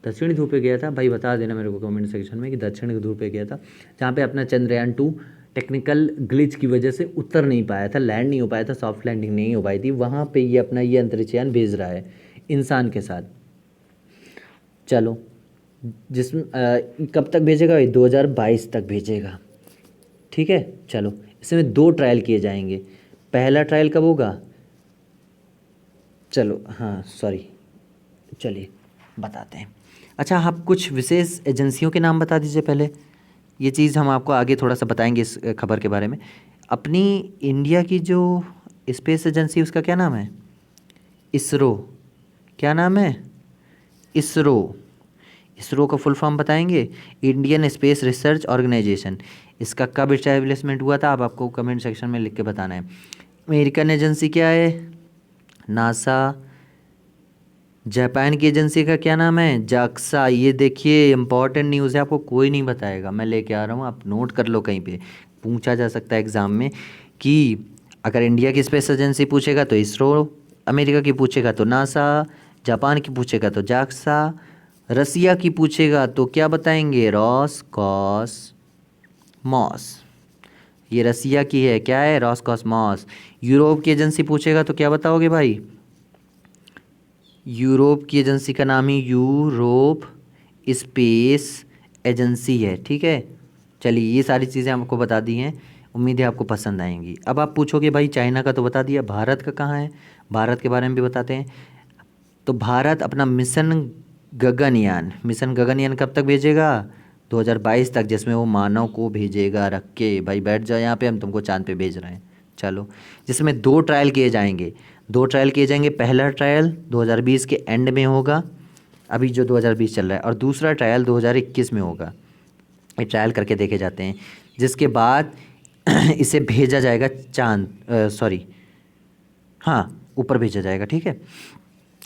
दक्षिणी ध्रुव पे गया था भाई, बता देना मेरे को कमेंट सेक्शन में कि दक्षिणी ध्रुव पे गया था, जहाँ पे अपना चंद्रयान 2 टेक्निकल ग्लिच की वजह से उतर नहीं पाया था, लैंड नहीं हो पाया था, सॉफ्ट लैंडिंग नहीं हो पाई थी, वहाँ पे ये अपना ये अंतरिक्ष यान भेज रहा है इंसान के साथ। चलो, जिसमें कब तक भेजेगा भाई, 2022 तक भेजेगा। ठीक है, चलो इसमें 2 ट्रायल किए जाएंगे। पहला ट्रायल कब होगा, चलो हाँ सॉरी, चलिए बताते हैं। अच्छा, आप कुछ विशेष एजेंसियों के नाम बता दीजिए पहले, ये चीज़ हम आपको आगे थोड़ा सा बताएंगे इस खबर के बारे में। अपनी इंडिया की जो स्पेस एजेंसी उसका क्या नाम है, इसरो। क्या नाम है, इसरो। इसरो का फुल फॉर्म बताएंगे, इंडियन स्पेस रिसर्च ऑर्गेनाइजेशन। इसका कब इस्टेब्लिशमेंट हुआ था आप आपको कमेंट सेक्शन में लिख के बताना है। अमेरिकन एजेंसी क्या है, नासा। जापान की एजेंसी का क्या नाम है, जाक्सा। ये देखिए इंपॉर्टेंट न्यूज़ है, आपको कोई नहीं बताएगा, मैं लेके आ रहा हूँ, आप नोट कर लो, कहीं पे पूछा जा सकता है एग्ज़ाम में कि अगर इंडिया की स्पेस एजेंसी पूछेगा तो इसरो, अमेरिका की पूछेगा तो नासा, जापान की पूछेगा तो जाक्सा, रसिया की पूछेगा तो क्या बताएंगे, रॉसकॉसमॉस। ये रसिया की है, क्या है, रॉसकॉसमॉस। यूरोप की एजेंसी पूछेगा तो क्या बताओगे भाई, यूरोप की एजेंसी का नाम ही यूरोप स्पेस एजेंसी है। ठीक है, चलिए ये सारी चीज़ें आपको बता दी हैं, उम्मीद है आपको पसंद आएंगी। अब आप पूछोगे भाई चाइना का तो बता दिया, भारत का कहाँ है, भारत के बारे में भी बताते हैं। तो भारत अपना मिशन गगनयान कब तक भेजेगा, 2022 तक, जिसमें वो मानव को भेजेगा रख के, भाई बैठ जाओ यहाँ पे, हम तुमको चांद पे भेज रहे हैं। चलो, जिसमें 2 ट्रायल किए जाएंगे, 2 ट्रायल किए जाएंगे। पहला ट्रायल 2020 के एंड में होगा, अभी जो 2020 चल रहा है, और दूसरा ट्रायल 2021 में होगा। ये ट्रायल करके देखे जाते हैं, जिसके बाद इसे भेजा जाएगा चांद, सॉरी, हाँ, ऊपर भेजा जाएगा, ठीक है।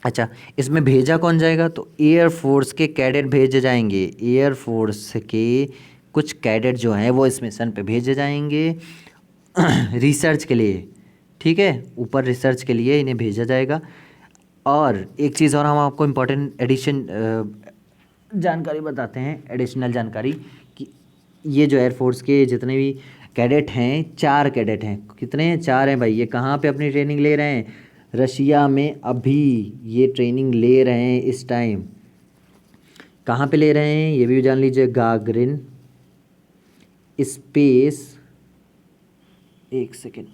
अच्छा, इसमें भेजा कौन जाएगा, तो एयरफोर्स के कैडेट भेजे जाएंगे। एयरफोर्स के कुछ कैडेट जो हैं वो इस मिशन पे भेजे जाएंगे रिसर्च के लिए, ठीक है, ऊपर रिसर्च के लिए इन्हें भेजा जाएगा। और एक चीज़ और हम आपको इम्पोर्टेंट एडिशन जानकारी बताते हैं, एडिशनल जानकारी, कि ये जो एयरफोर्स के जितने भी कैडेट हैं, 4 कैडेट हैं। कितने हैं? 4 हैं भाई। ये कहाँ पे अपनी ट्रेनिंग ले रहे हैं? रशिया में अभी ये ट्रेनिंग ले रहे हैं इस टाइम। कहाँ पे ले रहे हैं ये भी जान लीजिए, गागरिन स्पेस, एक सेकेंड,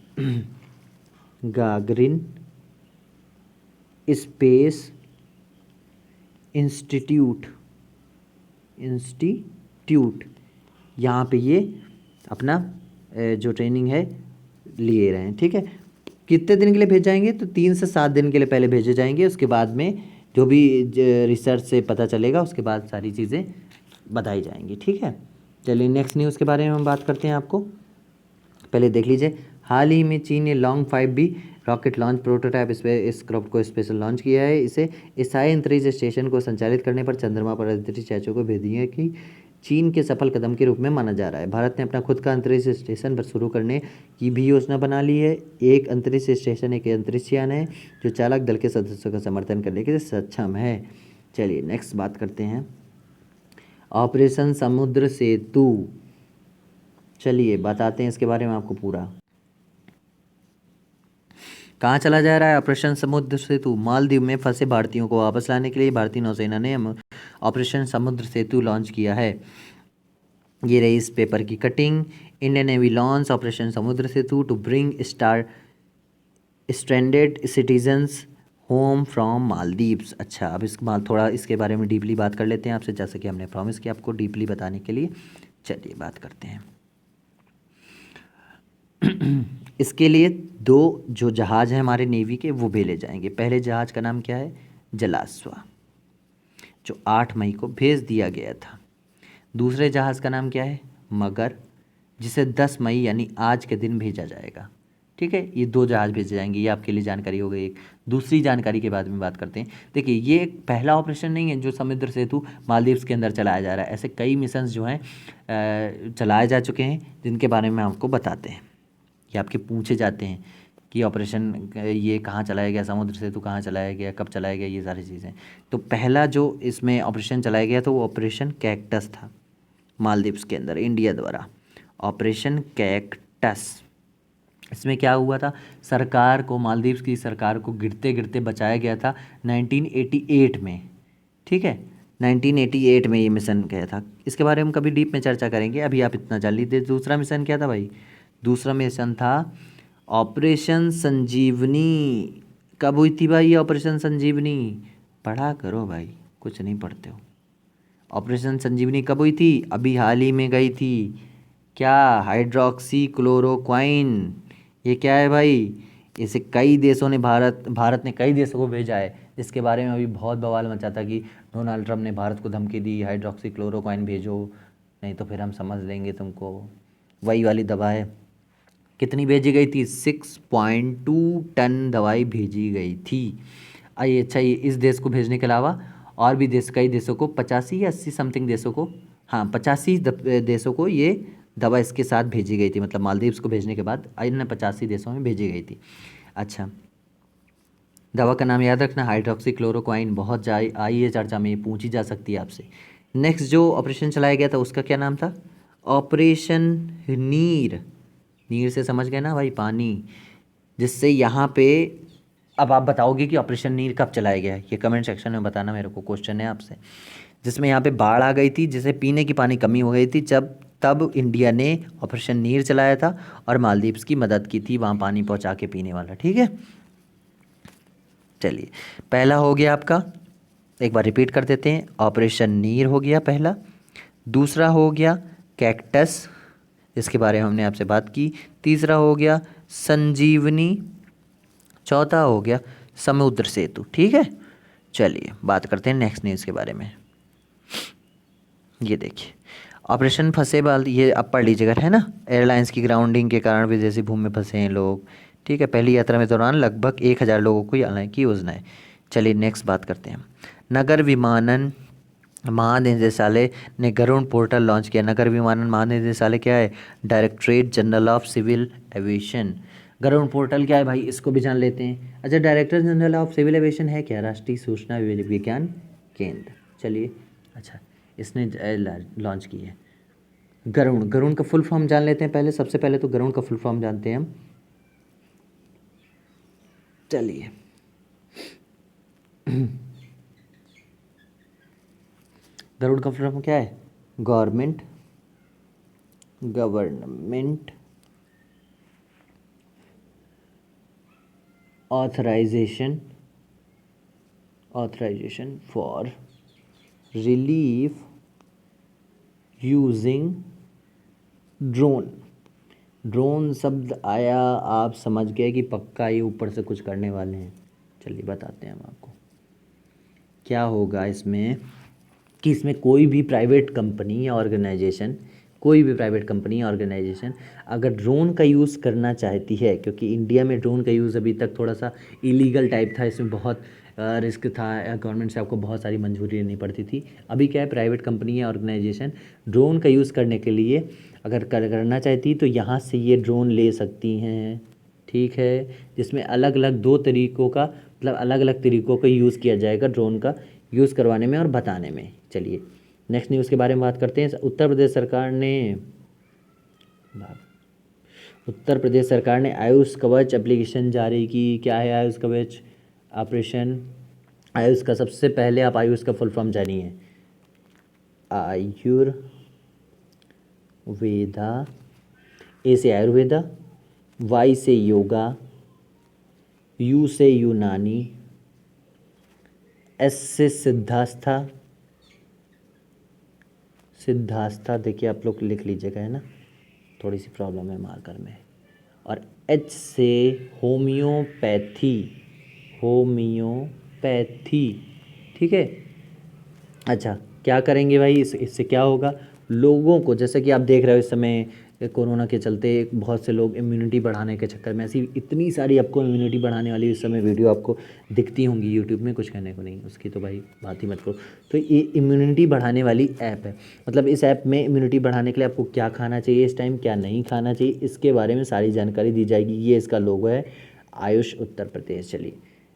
गागरिन स्पेस इंस्टीट्यूट, यहाँ पे ये अपना जो ट्रेनिंग है लिए रहे हैं, ठीक है। कितने दिन के लिए भेज जाएंगे? तो 3 से 7 दिन के लिए पहले भेजे जाएंगे, उसके बाद में जो भी रिसर्च से पता चलेगा उसके बाद सारी चीज़ें बताई जाएंगी, ठीक है। चलिए नेक्स्ट न्यूज़ के बारे में हम बात करते हैं। आपको पहले देख लीजिए, हाल ही में चीन ने long 5B rocket launch prototype स्क्रॉप्ट को स्पेशल लॉन्च किया है। इसे ईसाई अंतरिक्ष स्टेशन को संचालित करने पर चंद्रमा पर अंतरिक्ष यात्रियों को भेज दिया कि चीन के सफल कदम के रूप में माना जा रहा है। भारत ने अपना खुद का अंतरिक्ष स्टेशन पर शुरू करने की भी योजना बना ली है। एक अंतरिक्ष स्टेशन एक अंतरिक्ष यान है जो चालक दल के सदस्यों का समर्थन करने के लिए सक्षम है। चलिए नेक्स्ट बात करते हैं, ऑपरेशन समुद्र सेतु। चलिए बताते हैं इसके बारे में आपको पूरा। कहाँ चला जा रहा है ऑपरेशन समुद्र सेतु? मालदीव में फंसे भारतीयों को वापस लाने के लिए भारतीय नौसेना ने ऑपरेशन समुद्र सेतु लॉन्च किया है। ये रही इस पेपर की कटिंग। Indian navy launch operation Samudra Setu to bring stranded citizens home from Maldives. अच्छा, अब थोड़ा इसके बारे में डीपली बात कर लेते हैं आपसे, जैसे कि हमने प्रॉमिस किया आपको डीपली बताने के लिए। चलिए बात करते हैं। इसके लिए 2 जो जहाज़ हैं हमारे नेवी के वो भेजे जाएंगे। पहले जहाज़ का नाम क्या है? जलाश्वा, जो 8 मई को भेज दिया गया था। दूसरे जहाज़ का नाम क्या है? मगर, जिसे 10 मई यानी आज के दिन भेजा जाएगा, ठीक है। ये 2 जहाज़ भेजे जाएंगे, ये आपके लिए जानकारी हो गई। एक दूसरी जानकारी के बारे में बात करते हैं। देखिए, ये एक पहला ऑपरेशन नहीं है जो समुद्र सेतु मालदीव्स के अंदर चलाया जा रहा है। ऐसे कई मिशंस जो हैं चलाए जा चुके हैं, जिनके बारे में आपको बताते हैं। ये आपके पूछे जाते हैं कि ऑपरेशन ये कहाँ चलाया गया, समुद्र सेतु कहाँ चलाया गया, कब चलाया गया, ये सारी चीज़ें। तो पहला जो इसमें ऑपरेशन चलाया गया था वो ऑपरेशन कैक्टस था, मालदीव्स के अंदर इंडिया द्वारा। ऑपरेशन कैक्टस, इसमें क्या हुआ था? सरकार को, मालदीव्स की सरकार को गिरते गिरते बचाया गया था 1988 में, ठीक है। 1988 में ये मिशन गया था। इसके बारे में हम कभी डीप में चर्चा करेंगे, अभी आप इतना जान लीजिए। दूसरा मिशन क्या था भाई? दूसरा मिशन था ऑपरेशन संजीवनी। कब हुई थी भाई ये ऑपरेशन संजीवनी? पढ़ा करो भाई, कुछ नहीं पढ़ते हो। ऑपरेशन संजीवनी कब हुई थी? अभी हाल ही में गई थी। क्या? Hydroxy chloroquine. ये क्या है भाई? इसे कई देशों ने, भारत ने कई देशों को भेजा है, जिसके बारे में अभी बहुत बवाल मचा था कि डोनाल्ड ट्रम्प ने भारत को धमकी दी, हाइड्रोक्सी क्लोरोक्वाइन भेजो नहीं तो फिर हम समझ लेंगे तुमको। वही वाली दवा है। कितनी भेजी गई थी? 6.2 टन दवाई भेजी गई थी। आइए, अच्छा, ये इस देश को भेजने के अलावा और भी देश, कई देशों को, 85 या 80 समथिंग देशों को, हाँ 85 देशों को ये दवा इसके साथ भेजी गई थी। मतलब मालदीव्स को भेजने के बाद अन्य 85 देशों में भेजी गई थी। अच्छा, दवा का नाम याद रखना, हाइड्रोक्सी क्लोरोक्वाइन। बहुत आई है चर्चा में, पूछी जा सकती है आपसे। नेक्स्ट जो ऑपरेशन चलाया गया था उसका क्या नाम था? ऑपरेशन नीर। नीर से समझ गए ना भाई, पानी। जिससे यहाँ पे अब आप बताओगे कि ऑपरेशन नीर कब चलाया गया है, ये कमेंट सेक्शन में बताना, मेरे को क्वेश्चन है आपसे। जिसमें यहाँ पे बाढ़ आ गई थी, जिससे पीने की पानी कमी हो गई थी, तब इंडिया ने ऑपरेशन नीर चलाया था और मालदीव्स की मदद की थी वहाँ पानी पहुँचा के पीने वाला, ठीक है। चलिए, पहला हो गया आपका, एक बार रिपीट कर देते हैं। ऑपरेशन नीर हो गया पहला। दूसरा हो गया कैक्टस, इसके बारे में हमने आपसे बात की। तीसरा हो गया संजीवनी। चौथा हो गया समुद्र सेतु। ठीक है, चलिए बात करते हैं नेक्स्ट न्यूज़ के बारे में। ये देखिए ऑपरेशन फंसेबाल, ये अब पढ़ लीजिएगा, है ना। एयरलाइंस की ग्राउंडिंग के कारण विदेशी भूमि में फंसे हैं लोग। ठीक है, पहली यात्रा में दौरान लगभग 1,000 लोगों को आने की योजना है। चलिए नेक्स्ट बात करते हैं। नगर विमानन महानिदेशालय ने गरुड़ पोर्टल लॉन्च किया। नगर विमानन महानिदेशालय क्या है? Directorate general of civil aviation. Garud portal क्या है भाई, इसको भी जान लेते हैं। अच्छा, director general of civil aviation है क्या? राष्ट्रीय सूचना विज्ञान केंद्र। चलिए, अच्छा, इसने लॉन्च की है। गरुड़, गरुड़ का फुल फॉर्म जान लेते हैं पहले। सबसे पहले तो गरुड़ का फुल फॉर्म जानते हैं हम। चलिए गरुड़ का फुल फॉर्म क्या है? Government authorisation for relief using drone. Drone शब्द आया, आप समझ गए कि पक्का ये ऊपर से कुछ करने वाले हैं। चलिए बताते हैं हम आपको क्या होगा इसमें। कि इसमें कोई भी प्राइवेट कंपनी या ऑर्गेनाइजेशन, अगर ड्रोन का यूज़ करना चाहती है, क्योंकि इंडिया में ड्रोन का यूज़ अभी तक थोड़ा सा इलीगल टाइप था, इसमें बहुत रिस्क था, गवर्नमेंट से आपको बहुत सारी मंजूरी लेनी पड़ती थी। अभी क्या है, प्राइवेट कंपनी या ऑर्गेनाइजेशन ड्रोन का यूज़ करने के लिए अगर करना चाहती तो यहाँ से ये ड्रोन ले सकती हैं। ठीक है, जिसमें अलग अलग 2 तरीक़ों का, मतलब अलग अलग तरीक़ों का यूज़ किया जाएगा ड्रोन का यूज़ करवाने में और बताने में। चलिए नेक्स्ट न्यूज़ के बारे में बात करते हैं। उत्तर प्रदेश सरकार ने आयुष कवच एप्लीकेशन जारी की। क्या है आयुष कवच ऑपरेशन? आयुष का सबसे पहले आप आयुष का फुल फॉर्म जानिए। आयुर्वेदा, ए से आयुर्वेदा, वाई से योगा, यू से यूनानी, एस से सिद्धास्था देखिए आप लोग लिख लीजिएगा, है ना, थोड़ी सी प्रॉब्लम है मार्कर में। और एच से होम्योपैथी। ठीक है। अच्छा, क्या करेंगे भाई, इससे क्या होगा लोगों को, जैसे कि आप देख रहे हो इस समय कोरोना के चलते बहुत से लोग इम्यूनिटी बढ़ाने के चक्कर में, ऐसी इतनी सारी आपको इम्यूनिटी बढ़ाने वाली इस समय वीडियो आपको दिखती होंगी यूट्यूब में, कुछ कहने को नहीं, उसकी तो भाई बात ही मत करो। तो ये इम्यूनिटी बढ़ाने वाली ऐप है। मतलब इस ऐप में इम्यूनिटी बढ़ाने के लिए आपको क्या खाना चाहिए इस टाइम, क्या नहीं खाना चाहिए, इसके बारे में सारी जानकारी दी जाएगी। ये इसका लोगो है, आयुष उत्तर प्रदेश। चलिए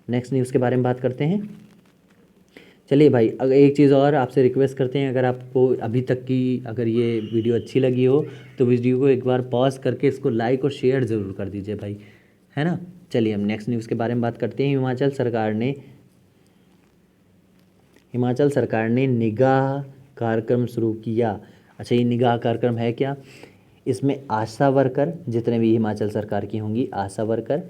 नेक्स्ट न्यूज़ के बारे में बात करते हैं। चलिए भाई, अगर एक चीज़ और आपसे रिक्वेस्ट करते हैं, अगर आपको अभी तक की अगर ये वीडियो अच्छी लगी हो तो वीडियो को एक बार पॉज करके इसको लाइक और शेयर ज़रूर कर दीजिए भाई, है ना। चलिए हम नेक्स्ट न्यूज़ के बारे में बात करते हैं। हिमाचल सरकार ने निगाह कार्यक्रम शुरू किया। अच्छा, ये निगाह कार्यक्रम है क्या? इसमें आशा वर्कर, जितने भी हिमाचल सरकार की होंगी, आशा वर्कर,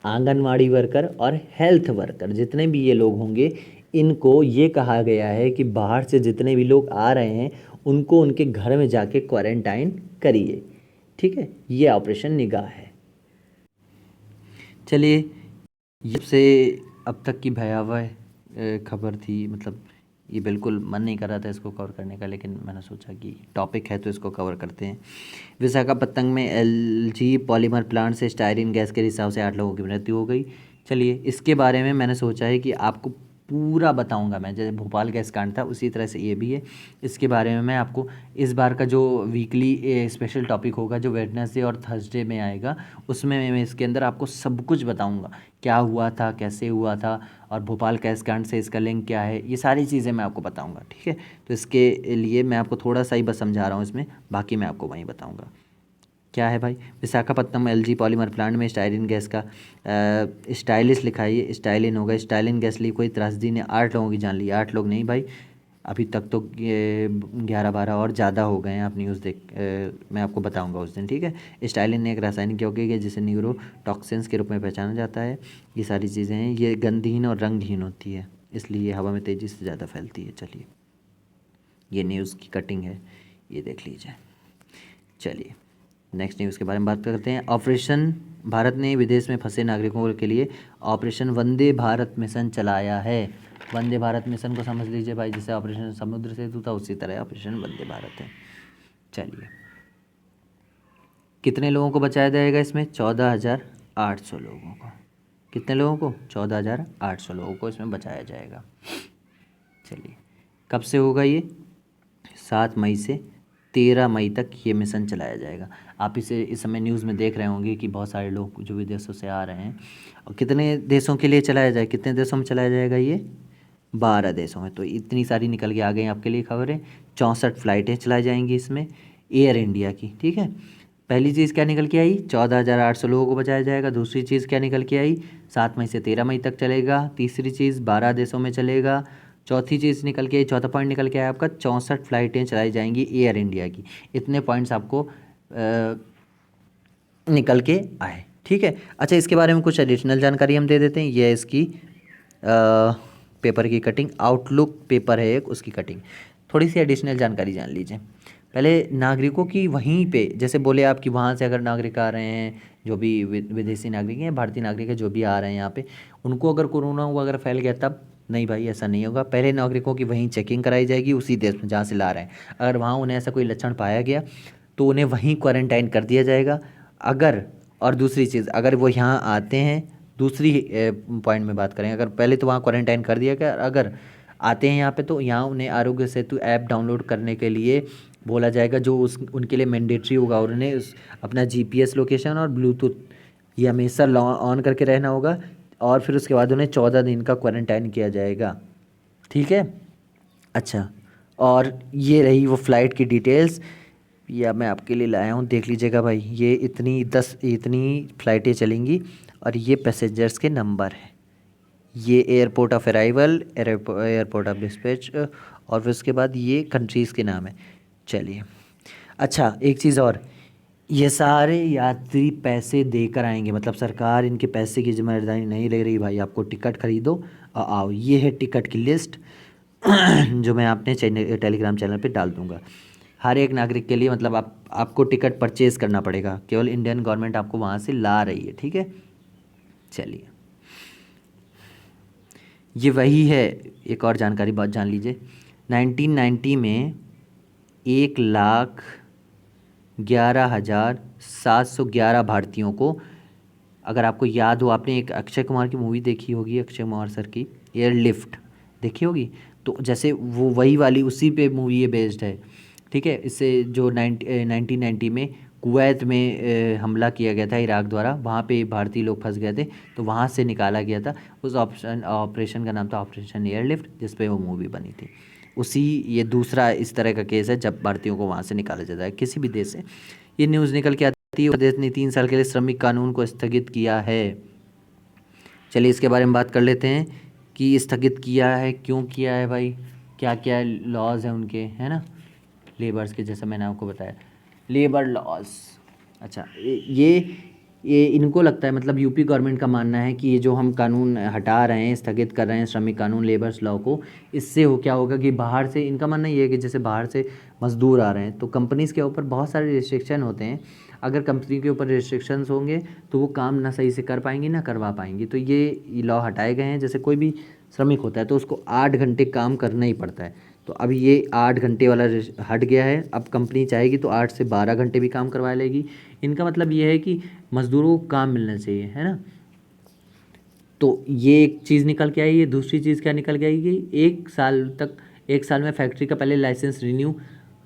आंगनवाड़ी वर्कर और हेल्थ वर्कर, जितने भी ये लोग होंगे, इनको ये कहा गया है कि बाहर से जितने भी लोग आ रहे हैं उनको उनके घर में जाके क्वारंटाइन करिए। ठीक है, ये ऑपरेशन निगाह है। चलिए, ये से अब तक की भयावह खबर थी। मतलब ये बिल्कुल मन नहीं कर रहा था इसको कवर करने का, लेकिन मैंने सोचा कि टॉपिक है तो इसको कवर करते हैं। विशाखापत्तनम में एलजी पॉलीमर प्लांट से स्टायरीन गैस के रिसाव से 8 लोगों की मृत्यु हो गई। चलिए, इसके बारे में मैंने सोचा है कि आपको पूरा बताऊंगा मैं, जैसे भोपाल गैस कांड था उसी तरह से ये भी है। इसके बारे में मैं आपको इस बार का जो वीकली स्पेशल टॉपिक होगा, जो वेडनेसडे और थर्सडे में आएगा, उसमें मैं इसके अंदर आपको सब कुछ बताऊंगा, क्या हुआ था, कैसे हुआ था, और भोपाल गैस कांड से इसका लिंक क्या है, ये सारी चीज़ें मैं आपको बताऊंगा। ठीक है, तो इसके लिए मैं आपको थोड़ा सा ही बस समझा रहा हूँ इसमें, बाकी मैं आपको वहीं बताऊँगा। क्या है भाई, विशाखापत्तनम एलजी पॉलीमर प्लांट में स्टाइलिन गैस का स्टाइलिश लिखा है, ये स्टाइलिन होगा। स्टाइलिन गैस ली कोई त्रासदी ने 8 लोगों की जान ली। 8 लोग नहीं भाई, अभी तक तो 11-12 और ज़्यादा हो गए हैं। आप न्यूज़ मैं आपको बताऊंगा उस दिन। ठीक है, स्टाइलिन एक रासायनिक यौगिक है जिसे न्यूरोटॉक्सिन्स के रूप में पहचाना जाता है। ये सारी चीज़ें हैं, ये गंधहीन और रंगहीन होती है, इसलिए हवा में तेज़ी से ज़्यादा फैलती है। चलिए ये न्यूज़ की कटिंग है, ये देख लीजिए। चलिए नेक्स्ट न्यूज़ के बारे में बात करते हैं। ऑपरेशन भारत ने विदेश में फंसे नागरिकों के लिए ऑपरेशन वंदे भारत मिशन चलाया है। वंदे भारत मिशन को समझ लीजिए भाई, जैसे ऑपरेशन समुद्र सेतु था उसी तरह ऑपरेशन वंदे भारत है। चलिए कितने लोगों को बचाया जाएगा इसमें? 14,800 लोगों को। कितने लोगों को? 14,800 लोगों को इसमें बचाया जाएगा। चलिए कब से होगा ये? 7 मई से 13 मई तक ये मिशन चलाया जाएगा। आप इसे इस समय न्यूज़ में देख रहे होंगे कि बहुत सारे लोग जो विदेशों से आ रहे हैं। और कितने देशों के लिए चलाया जाए? कितने देशों में चलाया जाएगा ये? 12 देशों में। तो इतनी सारी निकल के आ गई आपके लिए खबरें। 64 फ्लाइटें चलाई जाएंगी इसमें एयर इंडिया की, ठीक है। पहली चीज़ क्या निकल के आई? 14,800 लोगों को बचाया जाएगा। दूसरी चीज़ क्या निकल के आई? 7 मई से 13 मई तक चलेगा। तीसरी चीज़ 12 देशों में चलेगा। चौथी चीज़ निकल के आई, चौथा पॉइंट निकल के आया आपका, 64 फ्लाइटें चलाई जाएंगी एयर इंडिया की। इतने पॉइंट्स आपको निकल के आए, ठीक है। अच्छा इसके बारे में कुछ एडिशनल जानकारी हम दे देते हैं। ये इसकी पेपर की कटिंग, आउटलुक पेपर है एक, उसकी कटिंग। थोड़ी सी एडिशनल जानकारी जान लीजिए। पहले नागरिकों की वहीं पे, जैसे बोले आप कि वहाँ से अगर नागरिक आ रहे हैं, जो भी विदेशी नागरिक हैं, भारतीय नागरिक हैं जो भी आ रहे हैं यहाँ पे, उनको अगर कोरोना हुआ, अगर फैल गया तब? नहीं भाई, ऐसा नहीं होगा। पहले नागरिकों की वहीं चेकिंग कराई जाएगी उसी देश में जहाँ से ला रहे हैं। अगर वहाँ उन्हें ऐसा कोई लक्षण पाया गया तो उन्हें वहीं क्वारंटाइन कर दिया जाएगा। अगर, और दूसरी चीज़, अगर वो यहाँ आते हैं, दूसरी पॉइंट में बात करें, अगर पहले तो वहाँ क्वारंटाइन कर दिया गया, अगर आते हैं यहाँ पे तो यहाँ उन्हें आरोग्य सेतु ऐप डाउनलोड करने के लिए बोला जाएगा, जो उस उनके लिए मैंडेटरी होगा। और उन्हें अपना जीपीएस लोकेशन और ब्लूटूथ ये हमेशा ऑन करके रहना होगा। और फिर उसके बाद उन्हें 14 दिन का क्वारंटाइन किया जाएगा, ठीक है। अच्छा, और ये रही वो फ़्लाइट की डिटेल्स, या मैं आपके लिए लाया हूँ, देख लीजिएगा भाई। ये इतनी फ़्लाइटें चलेंगी और ये पैसेंजर्स के नंबर हैं। ये airport of arrival, airport of dispatch, और फिर उसके बाद ये कंट्रीज़ के नाम है। चलिए अच्छा एक चीज़ और, ये सारे यात्री पैसे देकर आएंगे, मतलब सरकार इनके पैसे की जिम्मेदारी नहीं ले रही भाई। आपको टिकट खरीदो और आओ। ये है टिकट की लिस्ट जो मैं अपने टेलीग्राम चैनल पे डाल दूंगा। हर एक नागरिक के लिए, मतलब आपको टिकट परचेज़ करना पड़ेगा, केवल इंडियन गवर्नमेंट आपको वहाँ से ला रही है, ठीक है। चलिए ये वही है। एक और जानकारी बात जान लीजिए। 1990 में 1,11,711 भारतीयों को, अगर आपको याद हो, आपने एक अक्षय कुमार की मूवी देखी होगी, अक्षय कुमार सर की एयरलिफ्ट देखी होगी, तो जैसे वो वही वाली उसी पे मूवी ये बेस्ड है, ठीक है। इससे जो 1990 में कुवैत में हमला किया गया था इराक द्वारा, वहाँ पे भारतीय लोग फंस गए थे, तो वहाँ से निकाला गया था। उस ऑपरेशन का नाम था ऑपरेशन एयरलिफ्ट, जिस पे वो मूवी बनी थी। उसी, ये दूसरा इस तरह का केस है जब भारतीयों को वहाँ से निकाला जाता है किसी भी देश से। ये न्यूज़ निकल के आती है, देश ने 3 साल के लिए श्रमिक कानून को स्थगित किया है। चलिए इसके बारे में बात कर लेते हैं कि स्थगित किया है, क्यों किया है भाई, क्या क्या लॉज हैं उनके, है ना, लेबर्स के, जैसा मैंने आपको बताया लेबर लॉज। अच्छा ये इनको लगता है, मतलब यूपी गवर्नमेंट का मानना है कि ये जो हम कानून हटा रहे हैं, स्थगित कर रहे हैं श्रमिक कानून, लेबर्स लॉ को, इससे हो क्या होगा कि बाहर से, इनका मानना ये है कि जैसे बाहर से मज़दूर आ रहे हैं तो कंपनीज़ के ऊपर बहुत सारे रिस्ट्रिक्शन होते हैं। अगर कंपनी के ऊपर रिस्ट्रिक्शंस होंगे तो वो काम ना सही से कर पाएंगी ना करवा पाएंगी। तो ये लॉ हटाए गए हैं। जैसे कोई भी श्रमिक होता है तो उसको 8 घंटे काम करना ही पड़ता है, तो अब ये 8 घंटे वाला हट गया है। अब कंपनी चाहेगी तो 8 से 12 घंटे भी काम करवा लेगी। इनका मतलब ये है कि मज़दूरों को काम मिलना चाहिए, है ना। तो ये एक चीज़ निकल के आई है। दूसरी चीज़ क्या निकल के आई कि 1 साल में फैक्ट्री का पहले लाइसेंस रिन्यू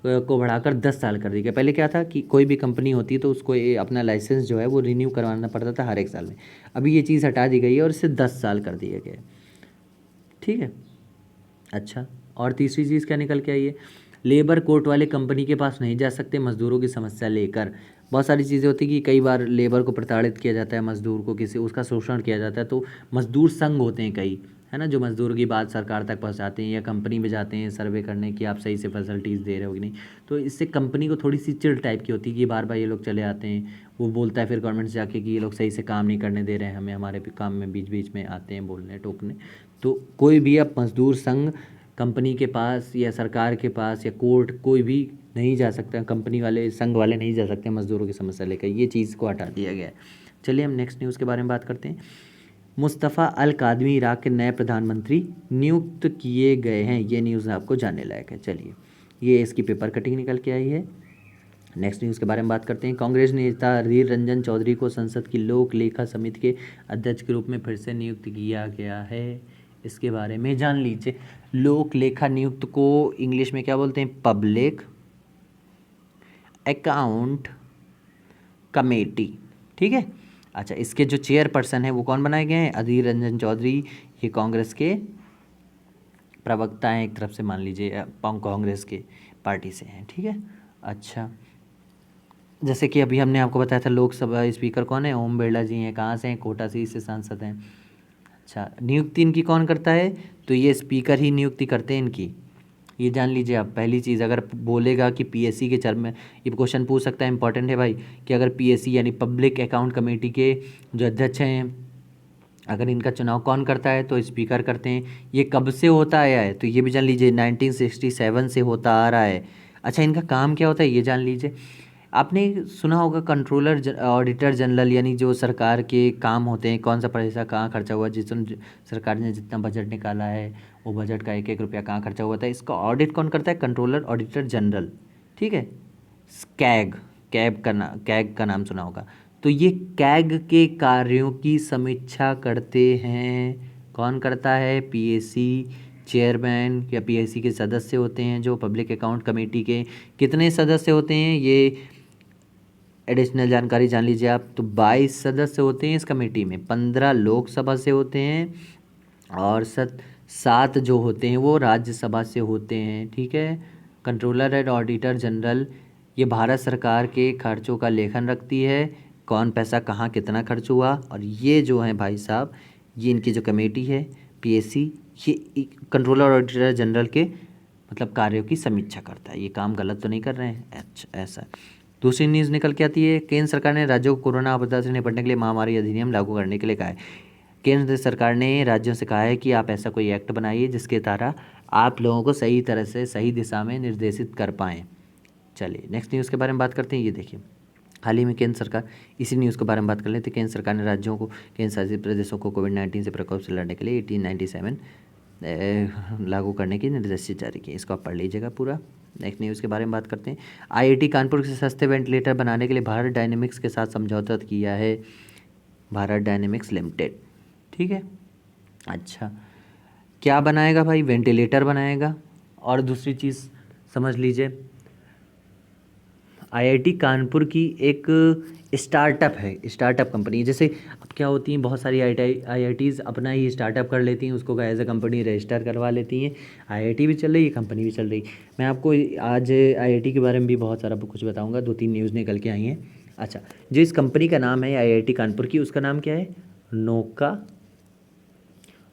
को बढ़ाकर 10 साल कर दिया गया। पहले क्या था कि कोई भी कंपनी होती तो उसको अपना लाइसेंस जो है वो रिन्यू करवाना पड़ता था हर 1 साल में। अभी ये चीज़ हटा दी गई है और इसे 10 साल कर दिया गया है, ठीक है। अच्छा, और तीसरी चीज़ क्या निकल के आई है, लेबर कोर्ट वाले कंपनी के पास नहीं जा सकते मज़दूरों की समस्या लेकर। बहुत सारी चीज़ें होती कि कई बार लेबर को प्रताड़ित किया जाता है, मज़दूर को किसी उसका शोषण किया जाता है, तो मज़दूर संघ होते हैं कई, है ना, जो मज़दूर की बात सरकार तक पहुंचाते हैं या कंपनी में जाते हैं सर्वे करने कि आप सही से फैसिलिटीज़ दे रहे हो कि नहीं। तो इससे कंपनी को थोड़ी सी चिढ़ टाइप की होती है कि बार बार ये लोग चले आते हैं। वो बोलता है फिर गवर्नमेंट से जाके कि ये लोग सही से काम नहीं करने दे रहे हैं हमें, हमारे काम में बीच बीच में आते हैं बोलने टोकने। तो कोई भी अब मज़दूर संघ कंपनी के पास या सरकार के पास या कोर्ट कोई भी नहीं जा सकता, कंपनी वाले संघ वाले नहीं जा सकते मज़दूरों की समस्या लेकर, ये चीज़ को हटा दिया गया है। चलिए हम नेक्स्ट न्यूज़ के बारे में बात करते हैं। मुस्तफ़ा अल कादमी इराक के नए प्रधानमंत्री नियुक्त किए गए हैं, ये न्यूज़ आपको जानने लायक है। चलिए, ये इसकी पेपर कटिंग निकल के आई है। नेक्स्ट न्यूज़ के बारे में बात करते हैं। कांग्रेस नेता अधीर रंजन चौधरी को संसद की लोक लेखा समिति के अध्यक्ष के रूप में फिर से नियुक्त किया गया है, इसके बारे में जान लीजिए। लोक लेखा नियुक्त को इंग्लिश में क्या बोलते हैं? पब्लिक अकाउंट कमेटी, ठीक है। अच्छा, इसके जो चेयरपर्सन है वो कौन बनाए गए हैं? अधीर रंजन चौधरी। ये कांग्रेस के प्रवक्ता हैं, एक तरफ से मान लीजिए कांग्रेस के पार्टी से हैं, ठीक है। अच्छा, जैसे कि अभी हमने आपको बताया था लोकसभा स्पीकर कौन है? ओम बिरला जी हैं। कहाँ से हैं? कोटा से सांसद हैं। अच्छा, नियुक्ति इनकी कौन करता है? तो ये स्पीकर ही नियुक्ति करते हैं इनकी, ये जान लीजिए आप। पहली चीज़, अगर बोलेगा कि पीएससी के चर्म में ये क्वेश्चन पूछ सकता है, इंपॉर्टेंट है भाई, कि अगर पीएससी यानी पब्लिक अकाउंट कमेटी के जो अध्यक्ष हैं, अगर इनका चुनाव कौन करता है? तो स्पीकर करते हैं। ये कब से होता आया है? तो ये भी जान लीजिए 1967 से होता आ रहा है। अच्छा, इनका काम क्या होता है ये जान लीजिए। आपने सुना होगा कंट्रोलर ऑडिटर जनरल, यानी जो सरकार के काम होते हैं, कौन सा पैसा कहाँ खर्चा हुआ, सरकार ने जितना बजट निकाला है वो बजट का एक एक रुपया कहाँ खर्चा हुआ था, इसका ऑडिट कौन करता है? कंट्रोलर ऑडिटर जनरल, ठीक है। कैग का नाम सुना होगा। तो ये कैग के कार्यों की समीक्षा करते हैं। कौन करता है? पीएससी चेयरमैन या पीएससी के सदस्य होते हैं जो पब्लिक अकाउंट कमेटी के। कितने सदस्य होते हैं? ये एडिशनल जानकारी जान लीजिए आप। तो 22 सदस्य होते हैं इस कमेटी में, 15 लोकसभा से होते हैं और 7 जो होते हैं वो राज्यसभा से होते हैं, ठीक है। कंट्रोलर एंड ऑडिटर जनरल ये भारत सरकार के खर्चों का लेखन रखती है, कौन पैसा कहाँ कितना खर्च हुआ। और ये जो है भाई साहब, ये इनकी जो कमेटी है पीएससी, ये कंट्रोलर ऑडिटर जनरल के मतलब कार्यों की समीक्षा करता है। ये काम गलत तो नहीं कर रहे हैं? अच्छा, ऐसा। दूसरी न्यूज़ निकल के आती है। केंद्र सरकार ने राज्यों को कोरोना आपदा से निपटने के लिए महामारी अधिनियम लागू करने के लिए कहा है। केंद्र सरकार ने राज्यों से कहा है कि आप ऐसा कोई एक्ट बनाइए जिसके द्वारा आप लोगों को सही तरह से सही दिशा में निर्देशित कर पाएँ। चलिए नेक्स्ट न्यूज़ के बारे में बात करते हैं। ये देखिए, हाल ही में केंद्र सरकार, इसी न्यूज़ के बारे में बात कर लेते हैं। केंद्र सरकार ने राज्यों को, केंद्र शासित प्रदेशों को कोविड-19 से प्रकोप से लड़ने के लिए 1897 लागू करने की निर्देश जारी किए। इसको आप पढ़ लीजिएगा पूरा। नेक्स्ट न्यूज़ के बारे में बात करते हैं। आईआईटी कानपुर से सस्ते वेंटिलेटर बनाने के लिए भारत डायनेमिक्स के साथ समझौता किया है, भारत डायनेमिक्स लिमिटेड, ठीक है। अच्छा, क्या बनाएगा भाई? वेंटिलेटर बनाएगा। और दूसरी चीज़ समझ लीजिए, आईआईटी कानपुर की एक स्टार्टअप है, स्टार्टअप कंपनी। जैसे अब क्या होती हैं, बहुत सारी आईआईटीज़ अपना ही स्टार्टअप कर लेती हैं, उसको एज ए कंपनी रजिस्टर करवा लेती हैं। आईआईटी भी चल रही है, कंपनी भी चल रही है। मैं आपको आज आईआईटी के बारे में भी बहुत सारा कुछ बताऊंगा, 2-3 न्यूज़ निकल के आई हैं। अच्छा, जो इस कंपनी का नाम है आईआईटी कानपुर की, उसका नाम क्या है? नोका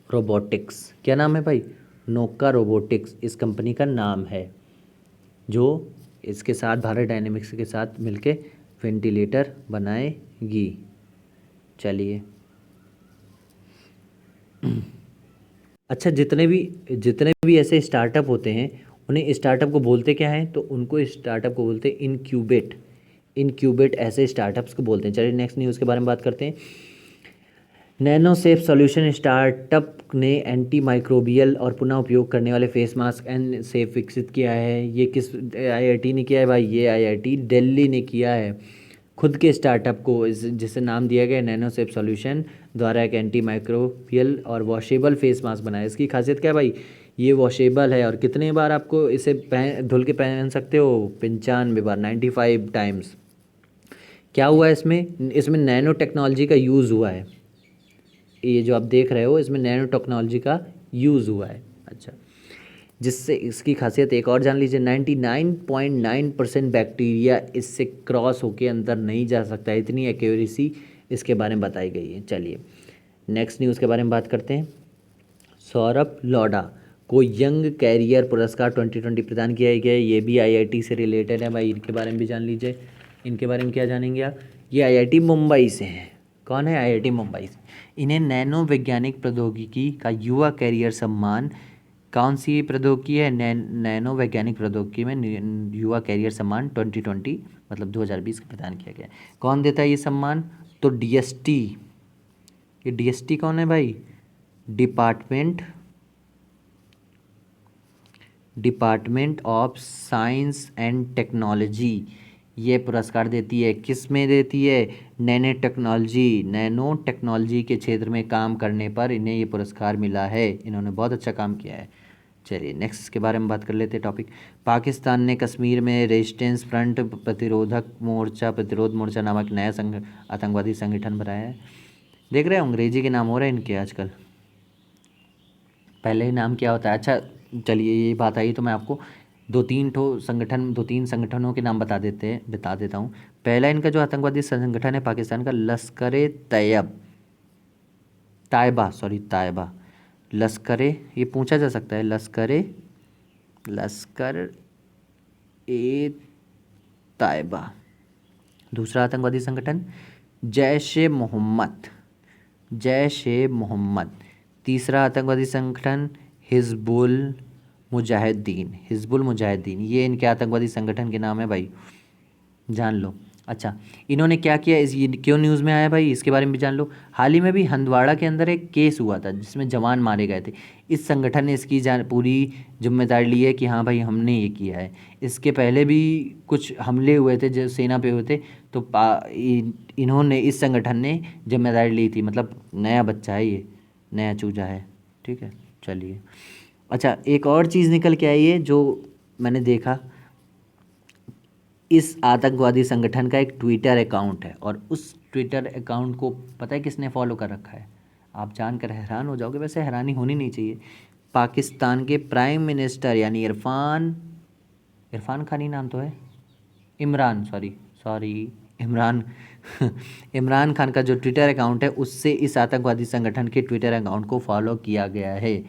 रोबोटिक्स। क्या नाम है भाई? नोका रोबोटिक्स इस कंपनी का नाम है, जो इसके साथ भारत डायनेमिक्स के साथ मिलके वेंटिलेटर बनाएगी। चलिए, अच्छा, जितने भी ऐसे स्टार्टअप होते हैं, उन्हें स्टार्टअप को बोलते क्या है? तो उनको स्टार्टअप को बोलते हैं इनक्यूबेट ऐसे स्टार्टअप्स को बोलते हैं। चलिए नेक्स्ट न्यूज़ के बारे में बात करते हैं। नैनो सेफ सॉल्यूशन स्टार्टअप ने एंटी माइक्रोबियल और पुनः उपयोग करने वाले फेस मास्क एंड सेफ विकसित किया है। ये किस आईआईटी ने किया है भाई? ये आईआईटी दिल्ली ने किया है। खुद के स्टार्टअप को जिसे नाम दिया गया नैनो सेफ सॉल्यूशन द्वारा एक एंटी माइक्रोबियल और वॉशेबल फेस मास्क बनाया। इसकी खासियत क्या है भाई? ये वॉशेबल है और कितने बार आपको इसे धुल के पहन सकते हो? 95 बार, 95 टाइम्स। क्या हुआ है इसमें नैनो टेक्नोलॉजी का यूज़ हुआ है। ये जो आप देख रहे हो, इसमें नैनो टेक्नोलॉजी का यूज़ हुआ है। अच्छा, जिससे इसकी खासियत एक और जान लीजिए, 99.9% बैक्टीरिया इससे क्रॉस होके अंदर नहीं जा सकता, इतनी एक्यूरेसी इसके बारे में बताई गई है। चलिए नेक्स्ट न्यूज़ के बारे में बात करते हैं। सौरभ लोढ़ा को यंग कैरियर पुरस्कार 2020 प्रदान किया गया है। ये भी आईआईटी से रिलेटेड है भाई, इनके बारे में भी जान लीजिए। इनके बारे में क्या जानेंगे आप? ये आईआईटी मुंबई से हैं। कौन है? आईआईटी मुंबई से। इन्हें नैनो वैज्ञानिक प्रौद्योगिकी का युवा कैरियर सम्मान कौन सी प्रौद्योगिकी है? नैनो वैज्ञानिक प्रौद्योगिकी में युवा कैरियर सम्मान 2020 मतलब 2020 का प्रदान किया गया है। कौन देता है ये सम्मान? तो डीएसटी। ये डीएसटी कौन है भाई? Department of science and technology ये पुरस्कार देती है। किस में देती है? नैनो टेक्नोलॉजी के क्षेत्र में काम करने पर इन्हें ये पुरस्कार मिला है। इन्होंने बहुत अच्छा काम किया है। चलिए नेक्स्ट के बारे में बात कर लेते हैं टॉपिक। पाकिस्तान ने कश्मीर में रेजिस्टेंस फ्रंट प्रतिरोध मोर्चा नामक नया आतंकवादी संगठन बनाया है। देख रहे हैं अंग्रेजी के नाम हो रहे हैं इनके आजकल, पहले ही नाम क्या होता है। अच्छा चलिए ये बात आई तो मैं आपको दो तीन संगठनों के नाम बता देता हूँ। पहला इनका जो आतंकवादी संगठन है पाकिस्तान का लश्कर तायबा। ये पूछा जा सकता है, लश्कर ए तायबा। दूसरा आतंकवादी संगठन जैश ए मोहम्मद। तीसरा आतंकवादी संगठन हिजबुल मुजाहिदीन। ये इनके आतंकवादी संगठन के नाम है भाई, जान लो। अच्छा इन्होंने क्या किया, ये क्यों न्यूज़ में आया भाई, इसके बारे में भी जान लो। हाल ही में भी हंदवाड़ा के अंदर एक केस हुआ था जिसमें जवान मारे गए थे। इस संगठन ने इसकी पूरी जिम्मेदारी ली है कि हाँ भाई हमने ये किया है। इसके पहले भी कुछ हमले हुए थे जो सेना पे हुए थे, तो इन्होंने इस संगठन ने जिम्मेदारी ली थी। मतलब नया बच्चा है ये, नया चूजा है, ठीक है। चलिए अच्छा एक और चीज़ निकल के आई है जो मैंने देखा, इस आतंकवादी संगठन का एक ट्विटर अकाउंट है और उस ट्विटर अकाउंट को पता है किसने फॉलो कर रखा है? आप जानकर हैरान हो जाओगे, वैसे हैरानी होनी नहीं चाहिए। पाकिस्तान के प्राइम मिनिस्टर यानी इरफान खान ही नाम तो है, इमरान इमरान खान का जो ट्विटर अकाउंट है उससे इस आतंकवादी संगठन के ट्विटर अकाउंट को फॉलो किया गया है।